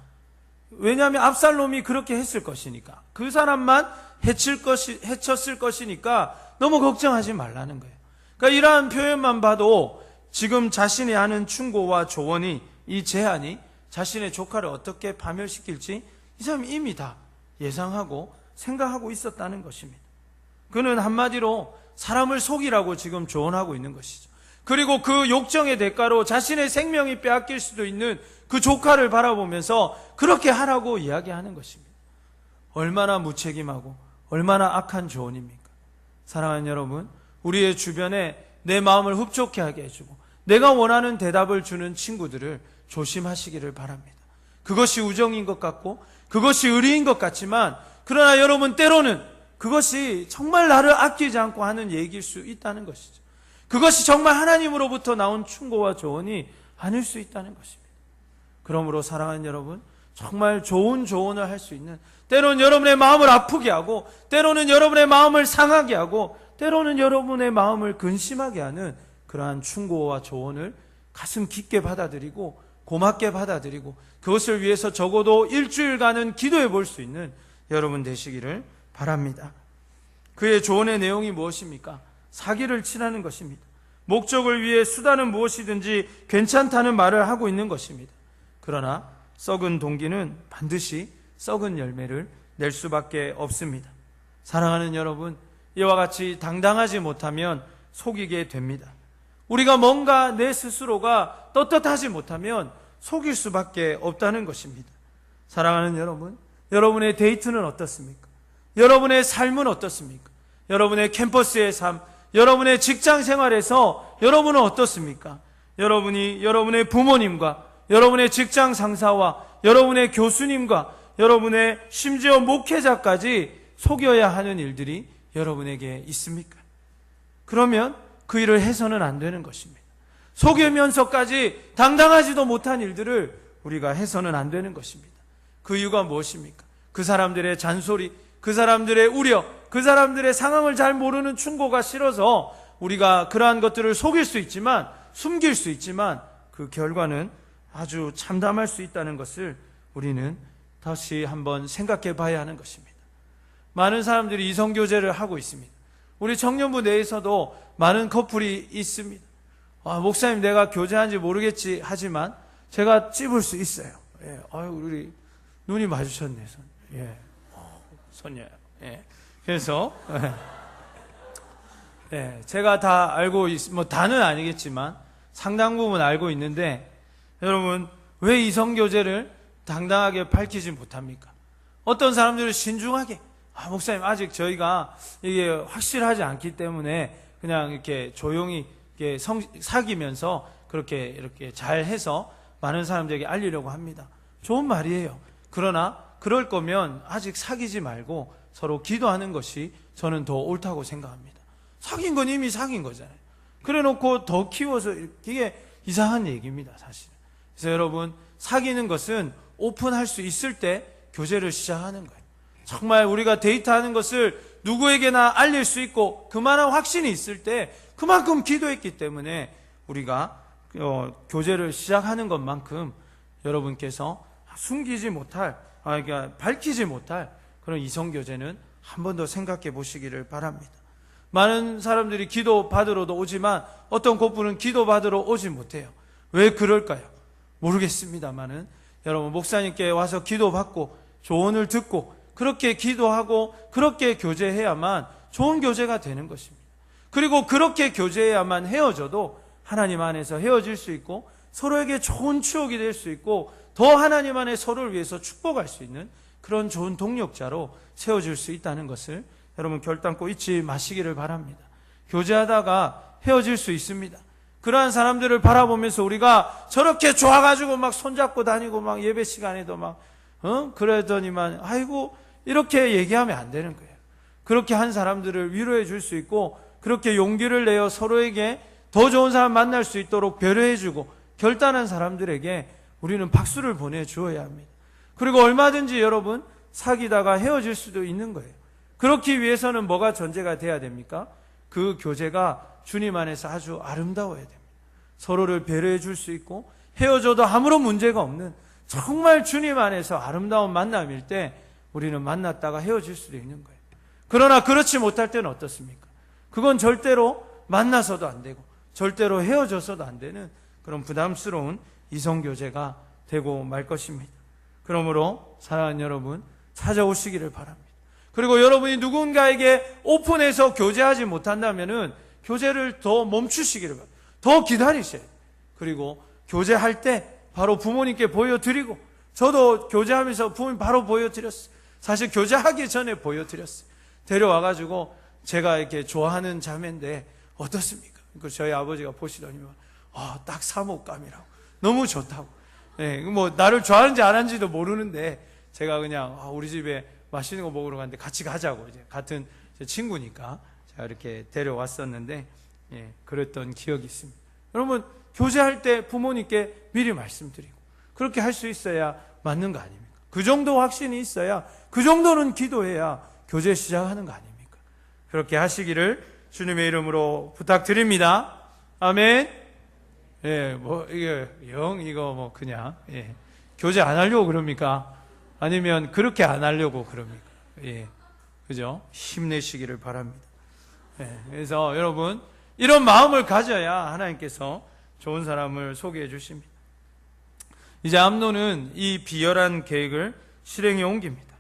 왜냐하면 압살롬이 그렇게 했을 것이니까, 그 사람만 해쳤을 것이니까 너무 걱정하지 말라는 거예요. 그러니까 이러한 표현만 봐도 지금 자신이 하는 충고와 조언이, 이 제안이 자신의 조카를 어떻게 파멸시킬지 이 사람이 이미 다 예상하고 생각하고 있었다는 것입니다. 그는 한마디로 사람을 속이라고 지금 조언하고 있는 것이죠. 그리고 그 욕정의 대가로 자신의 생명이 빼앗길 수도 있는 그 조카를 바라보면서 그렇게 하라고 이야기하는 것입니다. 얼마나 무책임하고 얼마나 악한 조언입니까? 사랑하는 여러분, 우리의 주변에 내 마음을 흡족해 하게 해주고 내가 원하는 대답을 주는 친구들을 조심하시기를 바랍니다. 그것이 우정인 것 같고 그것이 의리인 것 같지만, 그러나 여러분, 때로는 그것이 정말 나를 아끼지 않고 하는 얘기일 수 있다는 것이죠. 그것이 정말 하나님으로부터 나온 충고와 조언이 아닐 수 있다는 것입니다. 그러므로 사랑하는 여러분, 정말 좋은 조언을 할 수 있는, 때로는 여러분의 마음을 아프게 하고 때로는 여러분의 마음을 상하게 하고 때로는 여러분의 마음을 근심하게 하는 그러한 충고와 조언을 가슴 깊게 받아들이고 고맙게 받아들이고 그것을 위해서 적어도 일주일간은 기도해 볼 수 있는 여러분 되시기를 바랍니다. 그의 조언의 내용이 무엇입니까? 사기를 치라는 것입니다. 목적을 위해 수단은 무엇이든지 괜찮다는 말을 하고 있는 것입니다. 그러나 썩은 동기는 반드시 썩은 열매를 낼 수밖에 없습니다. 사랑하는 여러분, 이와 같이 당당하지 못하면 속이게 됩니다. 우리가 뭔가 내 스스로가 떳떳하지 못하면 속일 수밖에 없다는 것입니다. 사랑하는 여러분, 여러분의 데이트는 어떻습니까? 여러분의 삶은 어떻습니까? 여러분의 캠퍼스의 삶, 여러분의 직장 생활에서 여러분은 어떻습니까? 여러분이 여러분의 부모님과 여러분의 직장 상사와 여러분의 교수님과 여러분의 심지어 목회자까지 속여야 하는 일들이 여러분에게 있습니까? 그러면 그 일을 해서는 안 되는 것입니다. 속이면서까지 당당하지도 못한 일들을 우리가 해서는 안 되는 것입니다. 그 이유가 무엇입니까? 그 사람들의 잔소리, 그 사람들의 우려, 그 사람들의 상황을 잘 모르는 충고가 싫어서 우리가 그러한 것들을 속일 수 있지만, 숨길 수 있지만 그 결과는 아주 참담할 수 있다는 것을 우리는 다시 한번 생각해 봐야 하는 것입니다. 많은 사람들이 이성교제를 하고 있습니다. 우리 청년부 내에서도 많은 커플이 있습니다. 목사님, 내가 교제한지 모르겠지 하지만 제가 찝을 수 있어요. 예. 우리 눈이 마주쳤네. 손. 예. 손녀요. 예. 그래서 예. 제가 다 알고 다는 아니겠지만 상당 부분 알고 있는데, 여러분, 왜 이성교제를 당당하게 밝히지 못합니까? 어떤 사람들은 신중하게, 목사님, 아직 저희가 이게 확실하지 않기 때문에 그냥 이렇게 조용히 이렇게 사귀면서 그렇게 이렇게 잘 해서 많은 사람들에게 알리려고 합니다. 좋은 말이에요. 그러나 그럴 거면 아직 사귀지 말고 서로 기도하는 것이 저는 더 옳다고 생각합니다. 사귄 건 이미 사귄 거잖아요. 그래 놓고 더 키워서, 이게 이상한 얘기입니다, 사실은. 그래서 여러분, 사귀는 것은 오픈할 수 있을 때 교제를 시작하는 거예요. 정말 우리가 데이트하는 것을 누구에게나 알릴 수 있고 그만한 확신이 있을 때 그만큼 기도했기 때문에 우리가 교제를 시작하는 것만큼 여러분께서 숨기지 못할, 그러니까 밝히지 못할 그런 이성교제는 한 번 더 생각해 보시기를 바랍니다. 많은 사람들이 기도 받으러도 오지만 어떤 커플은 기도 받으러 오지 못해요. 왜 그럴까요? 모르겠습니다만은 여러분, 목사님께 와서 기도 받고 조언을 듣고 그렇게 기도하고 그렇게 교제해야만 좋은 교제가 되는 것입니다. 그리고 그렇게 교제해야만 헤어져도 하나님 안에서 헤어질 수 있고 서로에게 좋은 추억이 될 수 있고 더 하나님 안에 서로를 위해서 축복할 수 있는 그런 좋은 동력자로 세워질 수 있다는 것을 여러분 결단코 잊지 마시기를 바랍니다. 교제하다가 헤어질 수 있습니다. 그러한 사람들을 바라보면서 우리가 저렇게 좋아가지고 막 손잡고 다니고 막 예배 시간에도 막 그러더니만 아이고, 이렇게 얘기하면 안 되는 거예요. 그렇게 한 사람들을 위로해 줄 수 있고 그렇게 용기를 내어 서로에게 더 좋은 사람 만날 수 있도록 배려해 주고 결단한 사람들에게 우리는 박수를 보내주어야 합니다. 그리고 얼마든지 여러분, 사귀다가 헤어질 수도 있는 거예요. 그렇기 위해서는 뭐가 전제가 돼야 됩니까? 그 교제가 주님 안에서 아주 아름다워야 됩니다. 서로를 배려해 줄 수 있고 헤어져도 아무런 문제가 없는 정말 주님 안에서 아름다운 만남일 때 우리는 만났다가 헤어질 수도 있는 거예요. 그러나 그렇지 못할 때는 어떻습니까? 그건 절대로 만나서도 안 되고 절대로 헤어져서도 안 되는 그런 부담스러운 이성교제가 되고 말 것입니다. 그러므로 사랑하는 여러분, 찾아오시기를 바랍니다. 그리고 여러분이 누군가에게 오픈해서 교제하지 못한다면은 교제를 더 멈추시기를 바랍니다. 더 기다리셔야 돼요. 그리고 교제할 때 바로 부모님께 보여드리고, 저도 교제하면서 부모님 바로 보여드렸어요. 사실 교제하기 전에 보여드렸어요. 데려와가지고 제가 이렇게 좋아하는 자매인데 어떻습니까? 그 저희 아버지가 보시더니 딱 사모감이라고, 너무 좋다고. 네, 뭐 나를 좋아하는지 안 하는지도 모르는데 제가 그냥 우리 집에 맛있는 거 먹으러 갔는데 같이 가자고, 이제 같은 친구니까 제가 이렇게 데려왔었는데, 예, 그랬던 기억이 있습니다. 여러분, 교제할 때 부모님께 미리 말씀드리고 그렇게 할 수 있어야 맞는 거 아닙니까? 그 정도 확신이 있어야, 그 정도는 기도해야 교제 시작하는 거 아닙니까? 그렇게 하시기를 주님의 이름으로 부탁드립니다. 아멘. 예, 뭐 이게 이거 뭐 그냥 교제 안 하려고 그럽니까? 아니면 그렇게 안 하려고 그럽니까? 예, 그죠? 힘내시기를 바랍니다. 예, 그래서 여러분, 이런 마음을 가져야 하나님께서 좋은 사람을 소개해 주십니다. 이제 암논은 이 비열한 계획을 실행에 옮깁니다.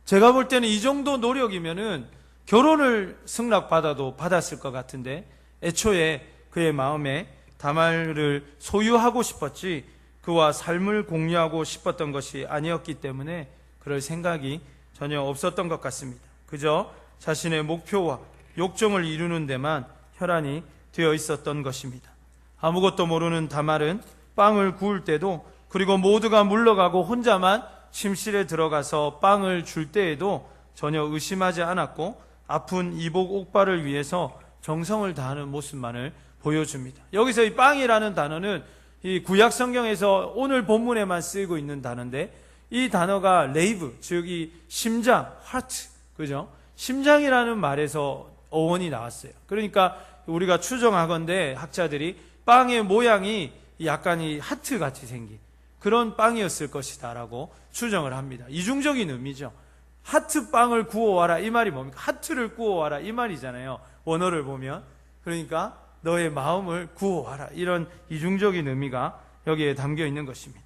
제가 볼 때는 이 정도 노력이면은 결혼을 승낙받아도 받았을 것 같은데, 애초에 그의 마음에 다말을 소유하고 싶었지 그와 삶을 공유하고 싶었던 것이 아니었기 때문에 그럴 생각이 전혀 없었던 것 같습니다. 그저 자신의 목표와 욕정을 이루는 데만 혈안이 되어 있었던 것입니다. 아무것도 모르는 다말은 빵을 구울 때도, 그리고 모두가 물러가고 혼자만 침실에 들어가서 빵을 줄 때에도 전혀 의심하지 않았고 아픈 이복 옥발을 위해서 정성을 다하는 모습만을 보여줍니다. 여기서 이 빵이라는 단어는 이 구약 성경에서 오늘 본문에만 쓰이고 있는 단어인데, 이 단어가 레이브, 즉 이 심장, 하트, 그죠? 심장이라는 말에서 어원이 나왔어요. 그러니까 우리가 추정하건대 학자들이 빵의 모양이 약간 이 하트 같이 생긴 그런 빵이었을 것이다라고 추정을 합니다. 이중적인 의미죠. 하트 빵을 구워와라, 이 말이 뭡니까? 하트를 구워와라, 이 말이잖아요. 원어를 보면. 그러니까 너의 마음을 구워와라, 이런 이중적인 의미가 여기에 담겨 있는 것입니다.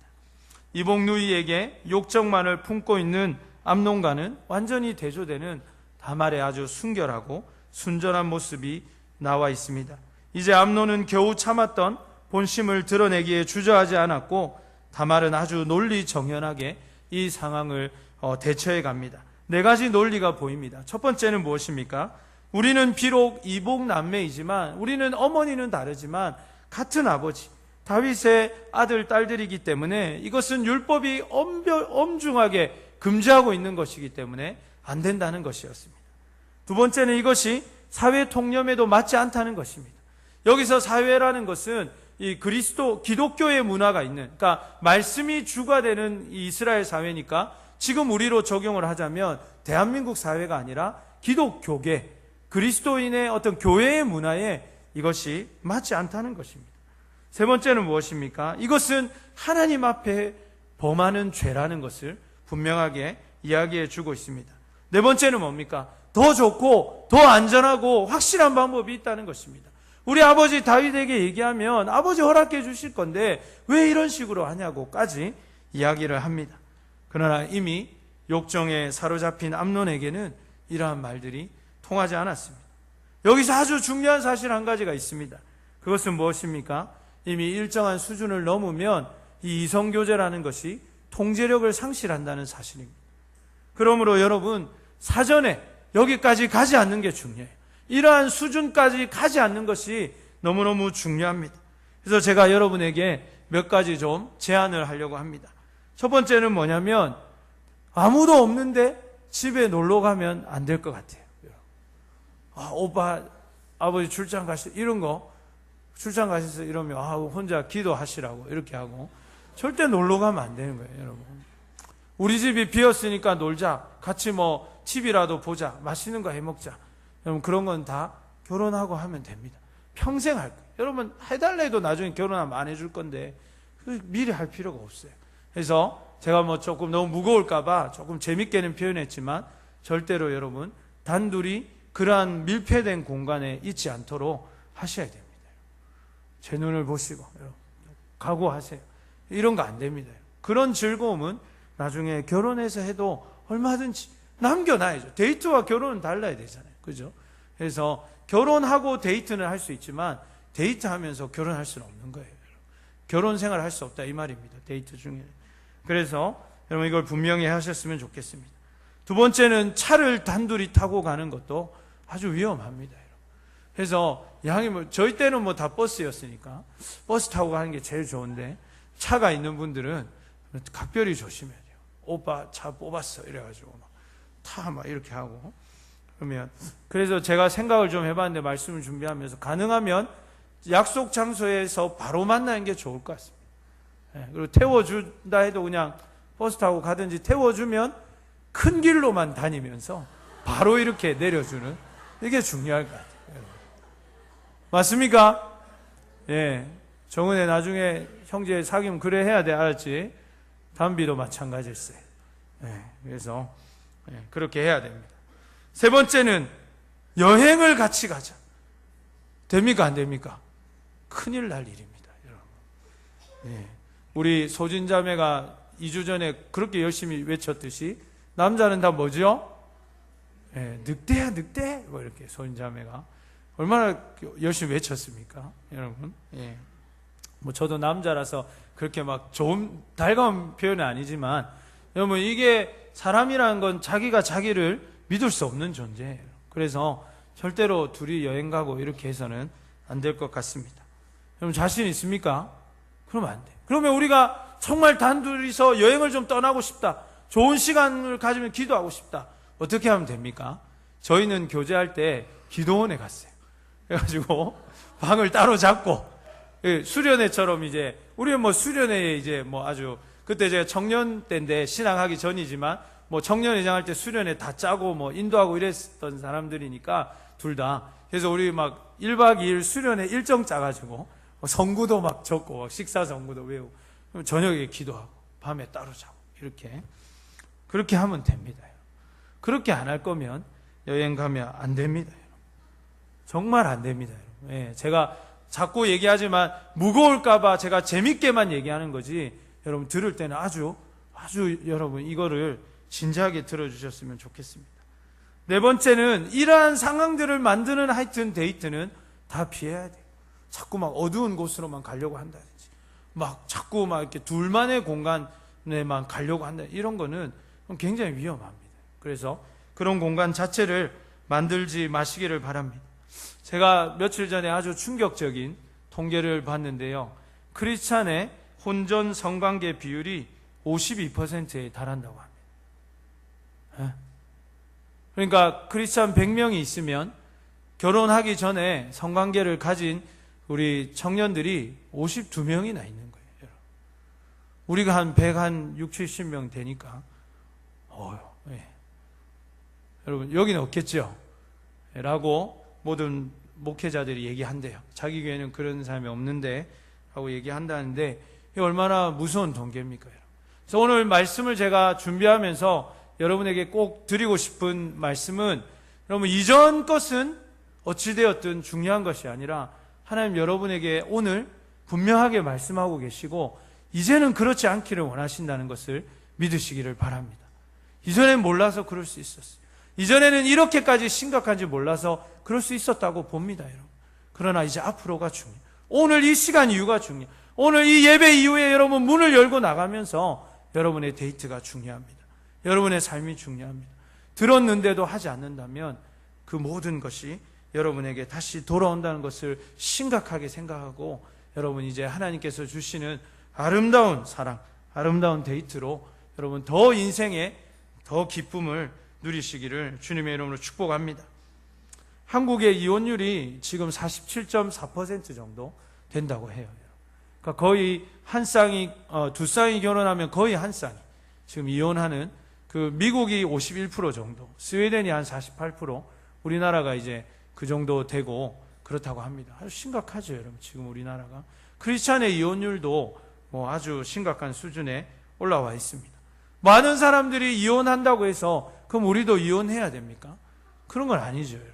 이복 누이에게 욕정만을 품고 있는 암논과는 완전히 대조되는 다말의 아주 순결하고 순전한 모습이 나와 있습니다. 이제 암논은 겨우 참았던 본심을 드러내기에 주저하지 않았고, 다말은 아주 논리정연하게 이 상황을 대처해 갑니다. 4가지 논리가 보입니다. 첫 번째는 무엇입니까? 우리는 비록 이복 남매이지만, 우리는 어머니는 다르지만 같은 아버지 다윗의 아들 딸들이기 때문에 이것은 율법이 엄중하게 금지하고 있는 것이기 때문에 안 된다는 것이었습니다. 두 번째는 이것이 사회 통념에도 맞지 않다는 것입니다. 여기서 사회라는 것은 이 기독교의 문화가 있는, 그러니까 말씀이 주가 되는 이 이스라엘 사회니까 지금 우리로 적용을 하자면 대한민국 사회가 아니라 기독교계, 그리스도인의 어떤 교회의 문화에 이것이 맞지 않다는 것입니다. 세 번째는 무엇입니까? 이것은 하나님 앞에 범하는 죄라는 것을 분명하게 이야기해 주고 있습니다. 네 번째는 뭡니까? 더 좋고 더 안전하고 확실한 방법이 있다는 것입니다. 우리 아버지 다윗에게 얘기하면 아버지 허락해 주실 건데 왜 이런 식으로 하냐고까지 이야기를 합니다. 그러나 이미 욕정에 사로잡힌 암논에게는 이러한 말들이 통하지 않았습니다. 여기서 아주 중요한 사실 한 가지가 있습니다. 그것은 무엇입니까? 이미 일정한 수준을 넘으면 이 이성교제라는 것이 통제력을 상실한다는 사실입니다. 그러므로 여러분, 사전에 여기까지 가지 않는 게 중요해요. 이러한 수준까지 가지 않는 것이 너무너무 중요합니다. 그래서 제가 여러분에게 몇 가지 좀 제안을 하려고 합니다. 첫 번째는 뭐냐면, 아무도 없는데 집에 놀러 가면 안 될 것 같아요. 오빠, 아버지 출장 가시, 이런 거, 출장 가셔서 이러면, 혼자 기도하시라고 이렇게 하고, 절대 놀러 가면 안 되는 거예요, 여러분. 우리 집이 비었으니까 놀자. 같이 뭐, TV라도 보자. 맛있는 거 해 먹자. 여러분, 그런 건 다 결혼하고 하면 됩니다. 평생 할 거예요. 여러분, 해달라 해도 나중에 결혼하면 안 해줄 건데, 미리 할 필요가 없어요. 그래서 제가 뭐 조금 너무 무거울까봐 조금 재밌게는 표현했지만, 절대로 여러분, 단둘이 그러한 밀폐된 공간에 있지 않도록 하셔야 됩니다. 제 눈을 보시고, 여러분, 각오하세요. 이런 거 안 됩니다. 그런 즐거움은 나중에 결혼해서 해도 얼마든지 남겨놔야죠. 데이트와 결혼은 달라야 되잖아요. 그죠? 그래서 결혼하고 데이트는 할 수 있지만 데이트하면서 결혼할 수는 없는 거예요. 결혼 생활을 할 수 없다 이 말입니다. 데이트 중에. 그래서 여러분 이걸 분명히 하셨으면 좋겠습니다. 두 번째는 차를 단둘이 타고 가는 것도 아주 위험합니다. 그래서 양이 저희 때는 뭐 다 버스였으니까 버스 타고 가는 게 제일 좋은데 차가 있는 분들은 각별히 조심해야 돼요. 오빠 차 뽑았어 이래가지고 막 이렇게 하고 그러면 그래서 제가 생각을 좀 해봤는데 말씀을 준비하면서 가능하면 약속 장소에서 바로 만나는 게 좋을 것 같습니다. 그리고 태워준다 해도 그냥 버스 타고 가든지 태워주면 큰 길로만 다니면서 바로 이렇게 내려주는 이게 중요할 것 같아요. 맞습니까? 예. 정은혜 나중에 형제 사귀면 그래 해야 돼. 알았지? 담비도 마찬가지일세. 예. 그래서 그렇게 해야 됩니다. 세 번째는 여행을 같이 가자. 됩니까? 안 됩니까? 큰일 날 일입니다. 여러분. 예. 우리 소진자매가 2주 전에 그렇게 열심히 외쳤듯이 남자는 다 뭐죠? 예, 늑대야 늑대 뭐 이렇게 소진자매가 얼마나 열심히 외쳤습니까, 여러분? 예. 뭐 저도 남자라서 그렇게 막 좋은 달가운 표현은 아니지만 여러분 이게 사람이라는 건 자기가 자기를 믿을 수 없는 존재예요. 그래서 절대로 둘이 여행 가고 이렇게 해서는 안 될 것 같습니다. 여러분 자신 있습니까? 그러면 안 돼요. 그러면 우리가 정말 단둘이서 여행을 좀 떠나고 싶다. 좋은 시간을 가지면 기도하고 싶다. 어떻게 하면 됩니까? 저희는 교제할 때 기도원에 갔어요. 그래가지고 방을 따로 잡고 수련회처럼 이제 우리는 뭐 수련회에 이제 뭐 아주 그때 제가 청년 때인데 신앙하기 전이지만 뭐 청년회장 할 때 수련회 다 짜고 뭐 인도하고 이랬던 사람들이니까 둘 다. 그래서 우리 막 1박 2일 수련회 일정 짜가지고 성구도 막 적고 식사 성구도 외우고 저녁에 기도하고 밤에 따로 자고 이렇게 그렇게 하면 됩니다. 그렇게 안 할 거면 여행 가면 안 됩니다. 정말 안 됩니다. 예, 제가 자꾸 얘기하지만 무거울까봐 제가 재밌게만 얘기하는 거지 여러분 들을 때는 아주 여러분 이거를 진지하게 들어주셨으면 좋겠습니다. 네 번째는 이러한 상황들을 만드는 하여튼 데이트는 다 피해야 돼요. 자꾸 막 어두운 곳으로만 가려고 한다든지 막 자꾸 막 이렇게 둘만의 공간에만 가려고 한다 이런 거는 굉장히 위험합니다. 그래서 그런 공간 자체를 만들지 마시기를 바랍니다. 제가 며칠 전에 아주 충격적인 통계를 봤는데요. 크리스찬의 혼전 성관계 비율이 52%에 달한다고 합니다. 그러니까 크리스찬 100명이 있으면 결혼하기 전에 성관계를 가진 우리 청년들이 52명이나 있는 거예요. 우리가 한 160, 70명 되니까 예. 여러분 여기는 없겠죠? 라고 모든 목회자들이 얘기한대요. 자기 교회는 그런 사람이 없는데 라고 얘기한다는데 이게 얼마나 무서운 통계입니까? 그래서 오늘 말씀을 제가 준비하면서 여러분에게 꼭 드리고 싶은 말씀은 여러분 이전 것은 어찌되었든 중요한 것이 아니라 하나님 여러분에게 오늘 분명하게 말씀하고 계시고 이제는 그렇지 않기를 원하신다는 것을 믿으시기를 바랍니다. 이전엔 몰라서 그럴 수 있었어요. 이전에는 이렇게까지 심각한지 몰라서 그럴 수 있었다고 봅니다, 여러분. 그러나 이제 앞으로가 중요해요. 오늘 이 시간 이후가 중요해요. 오늘 이 예배 이후에 여러분 문을 열고 나가면서 여러분의 데이트가 중요합니다. 여러분의 삶이 중요합니다. 들었는데도 하지 않는다면 그 모든 것이 여러분에게 다시 돌아온다는 것을 심각하게 생각하고 여러분 이제 하나님께서 주시는 아름다운 사랑, 아름다운 데이트로 여러분 더 인생에 더 기쁨을 누리시기를 주님의 이름으로 축복합니다. 한국의 이혼율이 지금 47.4% 정도 된다고 해요. 그러니까 거의 한 쌍이 두 쌍이 결혼하면 거의 한 쌍이 지금 이혼하는 그 미국이 51% 정도, 스웨덴이 한 48%, 우리나라가 이제 그 정도 되고 그렇다고 합니다. 아주 심각하죠, 여러분. 지금 우리나라가 크리스찬의 이혼율도 뭐 아주 심각한 수준에 올라와 있습니다. 많은 사람들이 이혼한다고 해서 그럼 우리도 이혼해야 됩니까? 그런 건 아니죠, 여러분.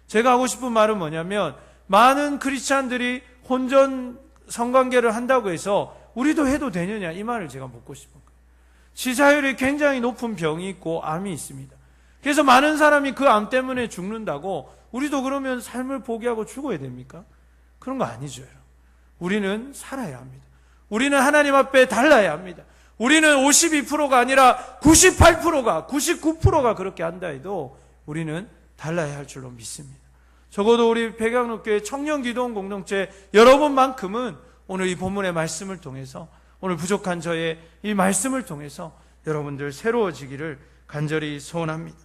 제가 하고 싶은 말은 뭐냐면 많은 크리스찬들이 혼전 성관계를 한다고 해서 우리도 해도 되느냐 이 말을 제가 묻고 싶은 거예요. 치사율이 굉장히 높은 병이 있고 암이 있습니다. 그래서 많은 사람이 그 암 때문에 죽는다고 우리도 그러면 삶을 포기하고 죽어야 됩니까? 그런 거 아니죠, 여러분. 우리는 살아야 합니다. 우리는 하나님 앞에 달라야 합니다. 우리는 52%가 아니라 98%가 99%가 그렇게 한다 해도 우리는 달라야 할 줄로 믿습니다. 적어도 우리 백양로교회 청년기도원 공동체 여러분만큼은 오늘 이 본문의 말씀을 통해서, 오늘 부족한 저의 이 말씀을 통해서 여러분들 새로워지기를 간절히 소원합니다.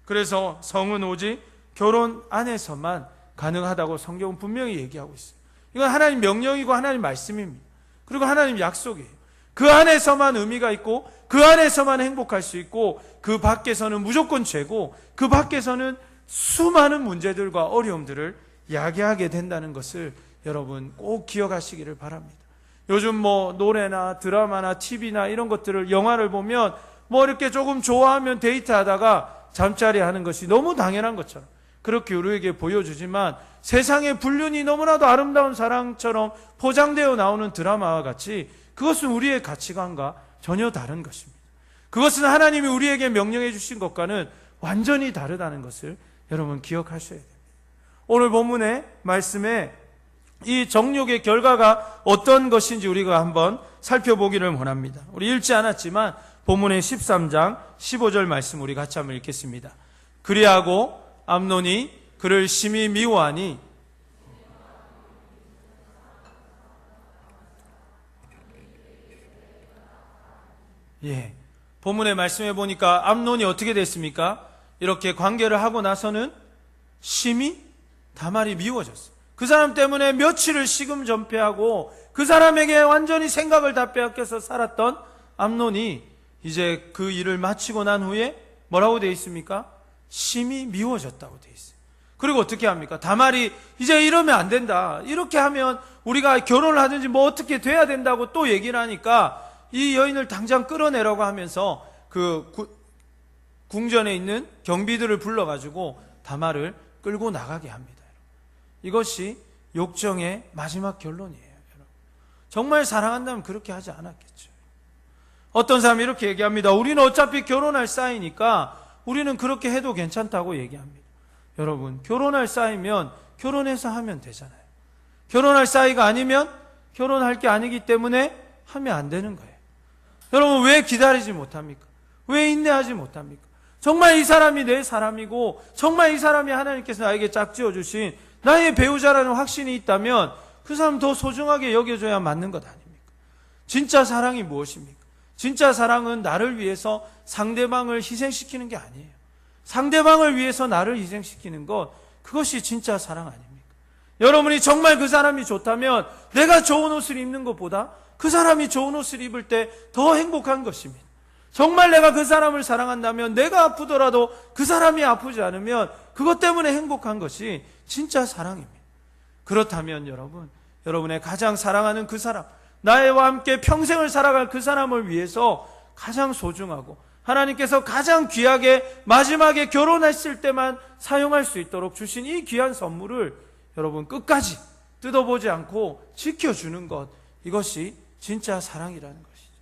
그래서 성은 오직 결혼 안에서만 가능하다고 성경은 분명히 얘기하고 있어요. 이건 하나님 명령이고 하나님 말씀입니다. 그리고 하나님 약속이에요. 그 안에서만 의미가 있고 그 안에서만 행복할 수 있고 그 밖에서는 무조건 죄고 그 밖에서는 수많은 문제들과 어려움들을 야기하게 된다는 것을 여러분 꼭 기억하시기를 바랍니다. 요즘 노래나 드라마나 TV나 이런 것들을, 영화를 보면 이렇게 조금 좋아하면 데이트하다가 잠자리 하는 것이 너무 당연한 것처럼 그렇게 우리에게 보여주지만, 세상의 불륜이 너무나도 아름다운 사랑처럼 포장되어 나오는 드라마와 같이 그것은 우리의 가치관과 전혀 다른 것입니다. 그것은 하나님이 우리에게 명령해 주신 것과는 완전히 다르다는 것을 여러분 기억하셔야 됩니다. 오늘 본문의 말씀에 이 정욕의 결과가 어떤 것인지 우리가 한번 살펴보기를 원합니다. 우리 읽지 않았지만 본문의 13장 15절 말씀 우리 같이 한번 읽겠습니다. 그리하고 암논이 그를 심히 미워하니 본문의 말씀에 보니까 암논이 어떻게 됐습니까? 이렇게 관계를 하고 나서는 심히 다말이 미워졌어요. 그 사람 때문에 며칠을 시금전폐하고 그 사람에게 완전히 생각을 다 빼앗겨서 살았던 암논이 이제 그 일을 마치고 난 후에 뭐라고 되어 있습니까? 심히 미워졌다고 되어 있어요. 그리고 어떻게 합니까? 다말이 이제 이러면 안 된다, 이렇게 하면 우리가 결혼을 하든지 어떻게 돼야 된다고 또 얘기를 하니까 이 여인을 당장 끌어내라고 하면서 그 궁전에 있는 경비들을 불러가지고 다말을 끌고 나가게 합니다. 이것이 욕정의 마지막 결론이에요. 정말 사랑한다면 그렇게 하지 않았겠죠. 어떤 사람이 이렇게 얘기합니다. 우리는 어차피 결혼할 사이니까 우리는 그렇게 해도 괜찮다고 얘기합니다. 여러분, 결혼할 사이면 결혼해서 하면 되잖아요. 결혼할 사이가 아니면 결혼할 게 아니기 때문에 하면 안 되는 거예요. 여러분, 왜 기다리지 못합니까? 왜 인내하지 못합니까? 정말 이 사람이 내 사람이고 정말 이 사람이 하나님께서 나에게 짝지어 주신 나의 배우자라는 확신이 있다면 그 사람 더 소중하게 여겨줘야 맞는 것 아닙니까? 진짜 사랑이 무엇입니까? 진짜 사랑은 나를 위해서 상대방을 희생시키는 게 아니에요. 상대방을 위해서 나를 희생시키는 것, 그것이 진짜 사랑 아닙니까? 여러분이 정말 그 사람이 좋다면 내가 좋은 옷을 입는 것보다 그 사람이 좋은 옷을 입을 때 더 행복한 것입니다. 정말 내가 그 사람을 사랑한다면 내가 아프더라도 그 사람이 아프지 않으면 그것 때문에 행복한 것이 진짜 사랑입니다. 그렇다면 여러분의 가장 사랑하는 그 사람, 나와 함께 평생을 살아갈 그 사람을 위해서 가장 소중하고 하나님께서 가장 귀하게 마지막에 결혼했을 때만 사용할 수 있도록 주신 이 귀한 선물을 여러분 끝까지 뜯어보지 않고 지켜주는 것, 이것이 진짜 사랑이라는 것이죠.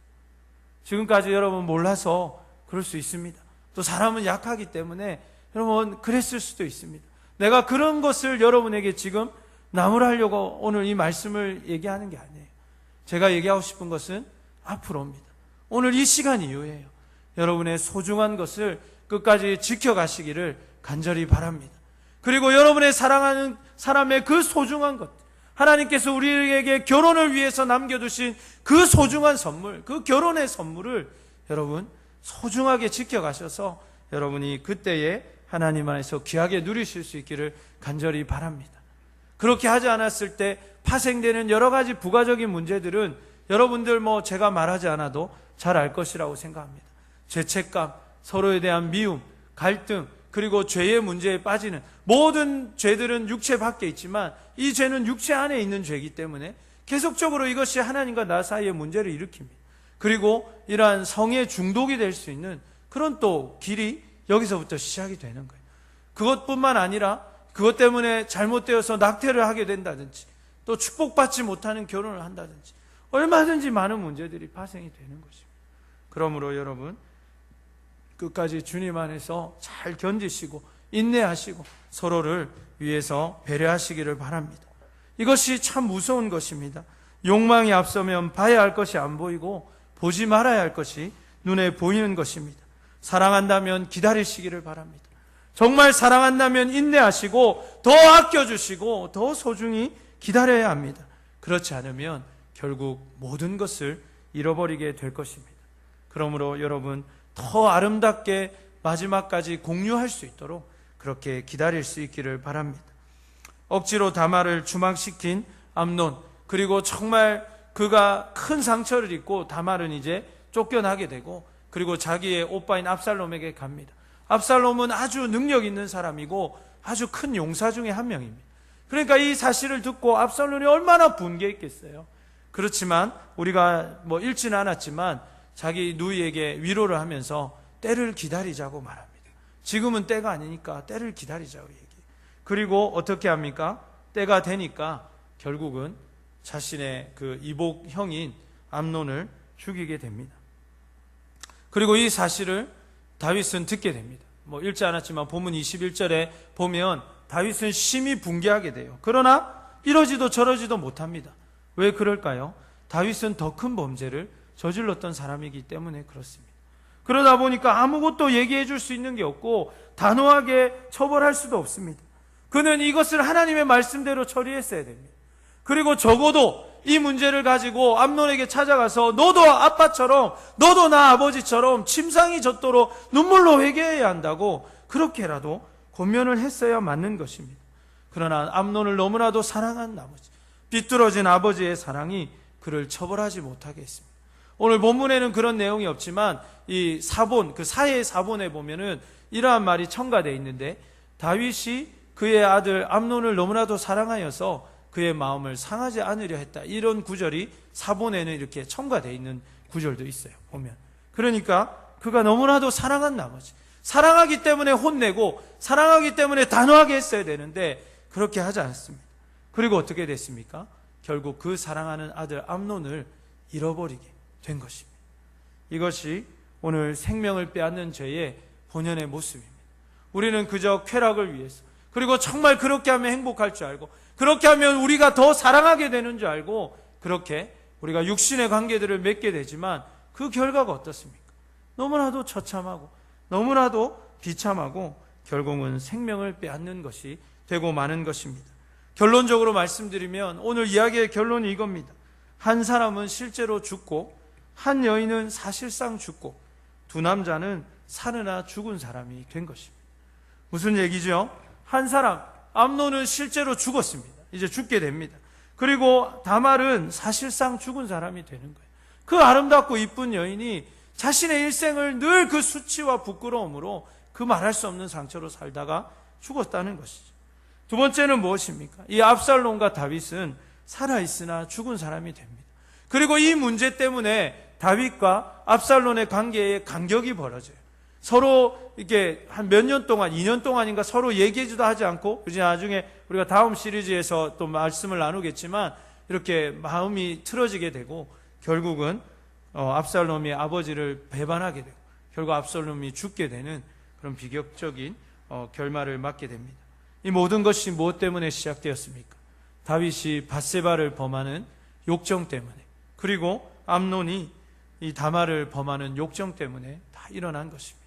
지금까지 여러분 몰라서 그럴 수 있습니다. 또 사람은 약하기 때문에 여러분 그랬을 수도 있습니다. 내가 그런 것을 여러분에게 지금 나무라려고 오늘 이 말씀을 얘기하는 게 아니에요. 제가 얘기하고 싶은 것은 앞으로입니다. 오늘 이 시간 이후에요. 여러분의 소중한 것을 끝까지 지켜가시기를 간절히 바랍니다. 그리고 여러분의 사랑하는 사람의 그 소중한 것, 하나님께서 우리에게 결혼을 위해서 남겨두신 그 소중한 선물, 그 결혼의 선물을 여러분 소중하게 지켜가셔서 여러분이 그때에 하나님 안에서 귀하게 누리실 수 있기를 간절히 바랍니다. 그렇게 하지 않았을 때 파생되는 여러 가지 부가적인 문제들은 여러분들 제가 말하지 않아도 잘 알 것이라고 생각합니다. 죄책감, 서로에 대한 미움, 갈등, 그리고 죄의 문제에 빠지는, 모든 죄들은 육체 밖에 있지만 이 죄는 육체 안에 있는 죄이기 때문에 계속적으로 이것이 하나님과 나 사이의 문제를 일으킵니다. 그리고 이러한 성에 중독이 될 수 있는 그런 또 길이 여기서부터 시작이 되는 거예요. 그것뿐만 아니라 그것 때문에 잘못되어서 낙태를 하게 된다든지 또 축복받지 못하는 결혼을 한다든지 얼마든지 많은 문제들이 파생이 되는 것입니다. 그러므로 여러분 끝까지 주님 안에서 잘 견디시고 인내하시고 서로를 위해서 배려하시기를 바랍니다. 이것이 참 무서운 것입니다. 욕망이 앞서면 봐야 할 것이 안 보이고 보지 말아야 할 것이 눈에 보이는 것입니다. 사랑한다면 기다리시기를 바랍니다. 정말 사랑한다면 인내하시고 더 아껴주시고 더 소중히 기다려야 합니다. 그렇지 않으면 결국 모든 것을 잃어버리게 될 것입니다. 그러므로 여러분 더 아름답게 마지막까지 공유할 수 있도록 그렇게 기다릴 수 있기를 바랍니다. 억지로 다말을 추방시킨 암논, 그리고 정말 그가 큰 상처를 입고 다말은 이제 쫓겨나게 되고, 그리고 자기의 오빠인 압살롬에게 갑니다. 압살롬은 아주 능력 있는 사람이고 아주 큰 용사 중에 한 명입니다. 그러니까 이 사실을 듣고 압살롬이 얼마나 분개했겠어요. 그렇지만 우리가 읽지는 않았지만 자기 누이에게 위로를 하면서 때를 기다리자고 말합니다. 지금은 때가 아니니까 때를 기다리자고 얘기해요. 그리고 어떻게 합니까? 때가 되니까 결국은 자신의 그 이복 형인 암논을 죽이게 됩니다. 그리고 이 사실을 다윗은 듣게 됩니다. 읽지 않았지만 본문 21절에 보면 다윗은 심히 분개하게 돼요. 그러나 이러지도 저러지도 못합니다. 왜 그럴까요? 다윗은 더 큰 범죄를 저질렀던 사람이기 때문에 그렇습니다. 그러다 보니까 아무것도 얘기해 줄 수 있는 게 없고 단호하게 처벌할 수도 없습니다. 그는 이것을 하나님의 말씀대로 처리했어야 됩니다. 그리고 적어도 이 문제를 가지고 암논에게 찾아가서 너도 아빠처럼, 너도 나 아버지처럼 침상이 젖도록 눈물로 회개해야 한다고 그렇게라도 권면을 했어야 맞는 것입니다. 그러나 암논을 너무나도 사랑한 나머지 삐뚤어진 아버지의 사랑이 그를 처벌하지 못하게 했습니다. 오늘 본문에는 그런 내용이 없지만 이 사본, 그 사해의 사본에 보면은 이러한 말이 첨가되어 있는데, 다윗이 그의 아들 암논을 너무나도 사랑하여서 그의 마음을 상하지 않으려 했다, 이런 구절이 사본에는 이렇게 첨가되어 있는 구절도 있어요, 보면. 그러니까 그가 너무나도 사랑한 나머지, 사랑하기 때문에 혼내고 사랑하기 때문에 단호하게 했어야 되는데 그렇게 하지 않습니다. 그리고 어떻게 됐습니까? 결국 그 사랑하는 아들 암논을 잃어버리게 된 것입니다. 이것이 오늘 생명을 빼앗는 죄의 본연의 모습입니다. 우리는 그저 쾌락을 위해서, 그리고 정말 그렇게 하면 행복할 줄 알고, 그렇게 하면 우리가 더 사랑하게 되는 줄 알고, 그렇게 우리가 육신의 관계들을 맺게 되지만 그 결과가 어떻습니까? 너무나도 처참하고 너무나도 비참하고 결국은 생명을 빼앗는 것이 되고 마는 것입니다. 결론적으로 말씀드리면 오늘 이야기의 결론이 이겁니다. 한 사람은 실제로 죽고 한 여인은 사실상 죽고 두 남자는 사느나 죽은 사람이 된 것입니다. 무슨 얘기죠? 한 사람, 암논은 실제로 죽었습니다. 이제 죽게 됩니다. 그리고 다말은 사실상 죽은 사람이 되는 거예요. 그 아름답고 이쁜 여인이 자신의 일생을 늘 그 수치와 부끄러움으로 그 말할 수 없는 상처로 살다가 죽었다는 것이죠. 두 번째는 무엇입니까? 이 압살롬과 다윗은 살아있으나 죽은 사람이 됩니다. 그리고 이 문제 때문에 다윗과 압살롬의 관계에 간격이 벌어져요. 서로 이렇게 한 몇 년 동안, 2년 동안인가 서로 얘기하지도 하지 않고, 이제 나중에 우리가 다음 시리즈에서 또 말씀을 나누겠지만 이렇게 마음이 틀어지게 되고 결국은 압살롬이 아버지를 배반하게 되고 결국 압살롬이 죽게 되는 그런 비격적인 결말을 맞게 됩니다. 이 모든 것이 무엇 때문에 시작되었습니까? 다윗이 밧세바를 범하는 욕정 때문에, 그리고 암논이 이 다말을 범하는 욕정 때문에 다 일어난 것입니다.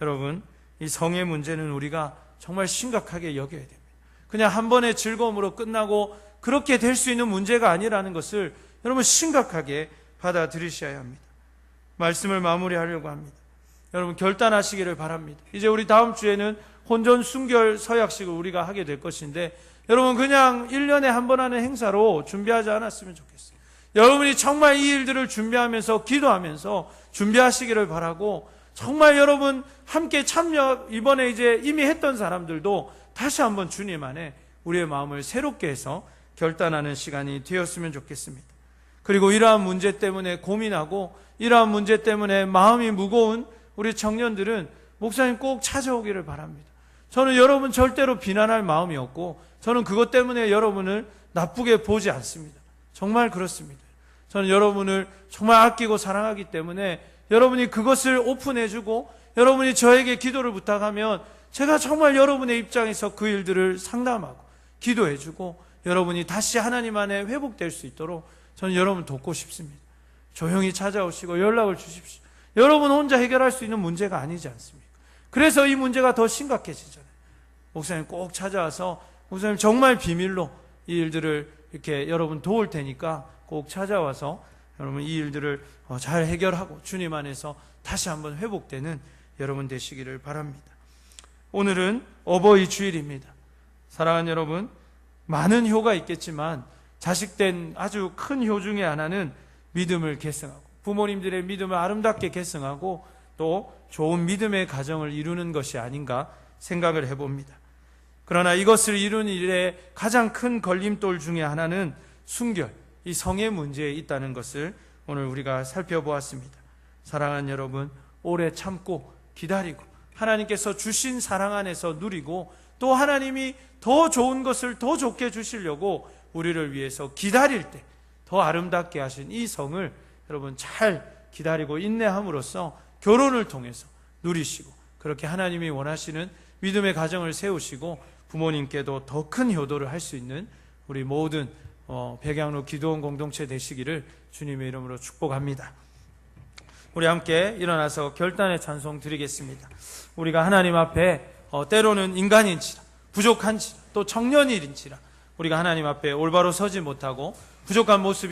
여러분, 이 성의 문제는 우리가 정말 심각하게 여겨야 됩니다. 그냥 한 번의 즐거움으로 끝나고 그렇게 될 수 있는 문제가 아니라는 것을 여러분 심각하게 받아들이셔야 합니다. 말씀을 마무리하려고 합니다. 여러분 결단하시기를 바랍니다. 이제 우리 다음 주에는 혼전 순결 서약식을 우리가 하게 될 것인데, 여러분 그냥 1년에 한 번 하는 행사로 준비하지 않았으면 좋겠어요. 여러분이 정말 이 일들을 준비하면서 기도하면서 준비하시기를 바라고, 정말 여러분 함께 참여, 이번에 이제 이미 했던 사람들도 다시 한번 주님 안에 우리의 마음을 새롭게 해서 결단하는 시간이 되었으면 좋겠습니다. 그리고 이러한 문제 때문에 고민하고 이러한 문제 때문에 마음이 무거운 우리 청년들은 목사님 꼭 찾아오기를 바랍니다. 저는 여러분 절대로 비난할 마음이 없고 저는 그것 때문에 여러분을 나쁘게 보지 않습니다. 정말 그렇습니다. 저는 여러분을 정말 아끼고 사랑하기 때문에 여러분이 그것을 오픈해주고 여러분이 저에게 기도를 부탁하면 제가 정말 여러분의 입장에서 그 일들을 상담하고 기도해주고 여러분이 다시 하나님 안에 회복될 수 있도록 저는 여러분 돕고 싶습니다. 조용히 찾아오시고 연락을 주십시오. 여러분 혼자 해결할 수 있는 문제가 아니지 않습니까? 그래서 이 문제가 더 심각해지잖아요. 목사님 꼭 찾아와서 목사님 정말 비밀로 이 일들을 이렇게 여러분 도울 테니까 꼭 찾아와서 여러분 이 일들을 잘 해결하고 주님 안에서 다시 한번 회복되는 여러분 되시기를 바랍니다. 오늘은 어버이 주일입니다. 사랑하는 여러분, 많은 효가 있겠지만 자식된 아주 큰 효 중에 하나는 믿음을 계승하고 부모님들의 믿음을 아름답게 계승하고 또 좋은 믿음의 가정을 이루는 것이 아닌가 생각을 해봅니다. 그러나 이것을 이루는 일에 가장 큰 걸림돌 중에 하나는 순결, 이 성의 문제에 있다는 것을 오늘 우리가 살펴보았습니다. 사랑하는 여러분, 오래 참고 기다리고 하나님께서 주신 사랑 안에서 누리고 또 하나님이 더 좋은 것을 더 좋게 주시려고 우리를 위해서 기다릴 때 더 아름답게 하신 이 성을 여러분 잘 기다리고 인내함으로써 결혼을 통해서 누리시고 그렇게 하나님이 원하시는 믿음의 가정을 세우시고 부모님께도 더 큰 효도를 할 수 있는 우리 모든 백양로 기도원 공동체 되시기를 주님의 이름으로 축복합니다. 우리 함께 일어나서 결단의 찬송 드리겠습니다. 우리가 하나님 앞에 때로는 인간인지라 부족한지라 또 청년일인지라 우리가 하나님 앞에 올바로 서지 못하고 부족한 모습이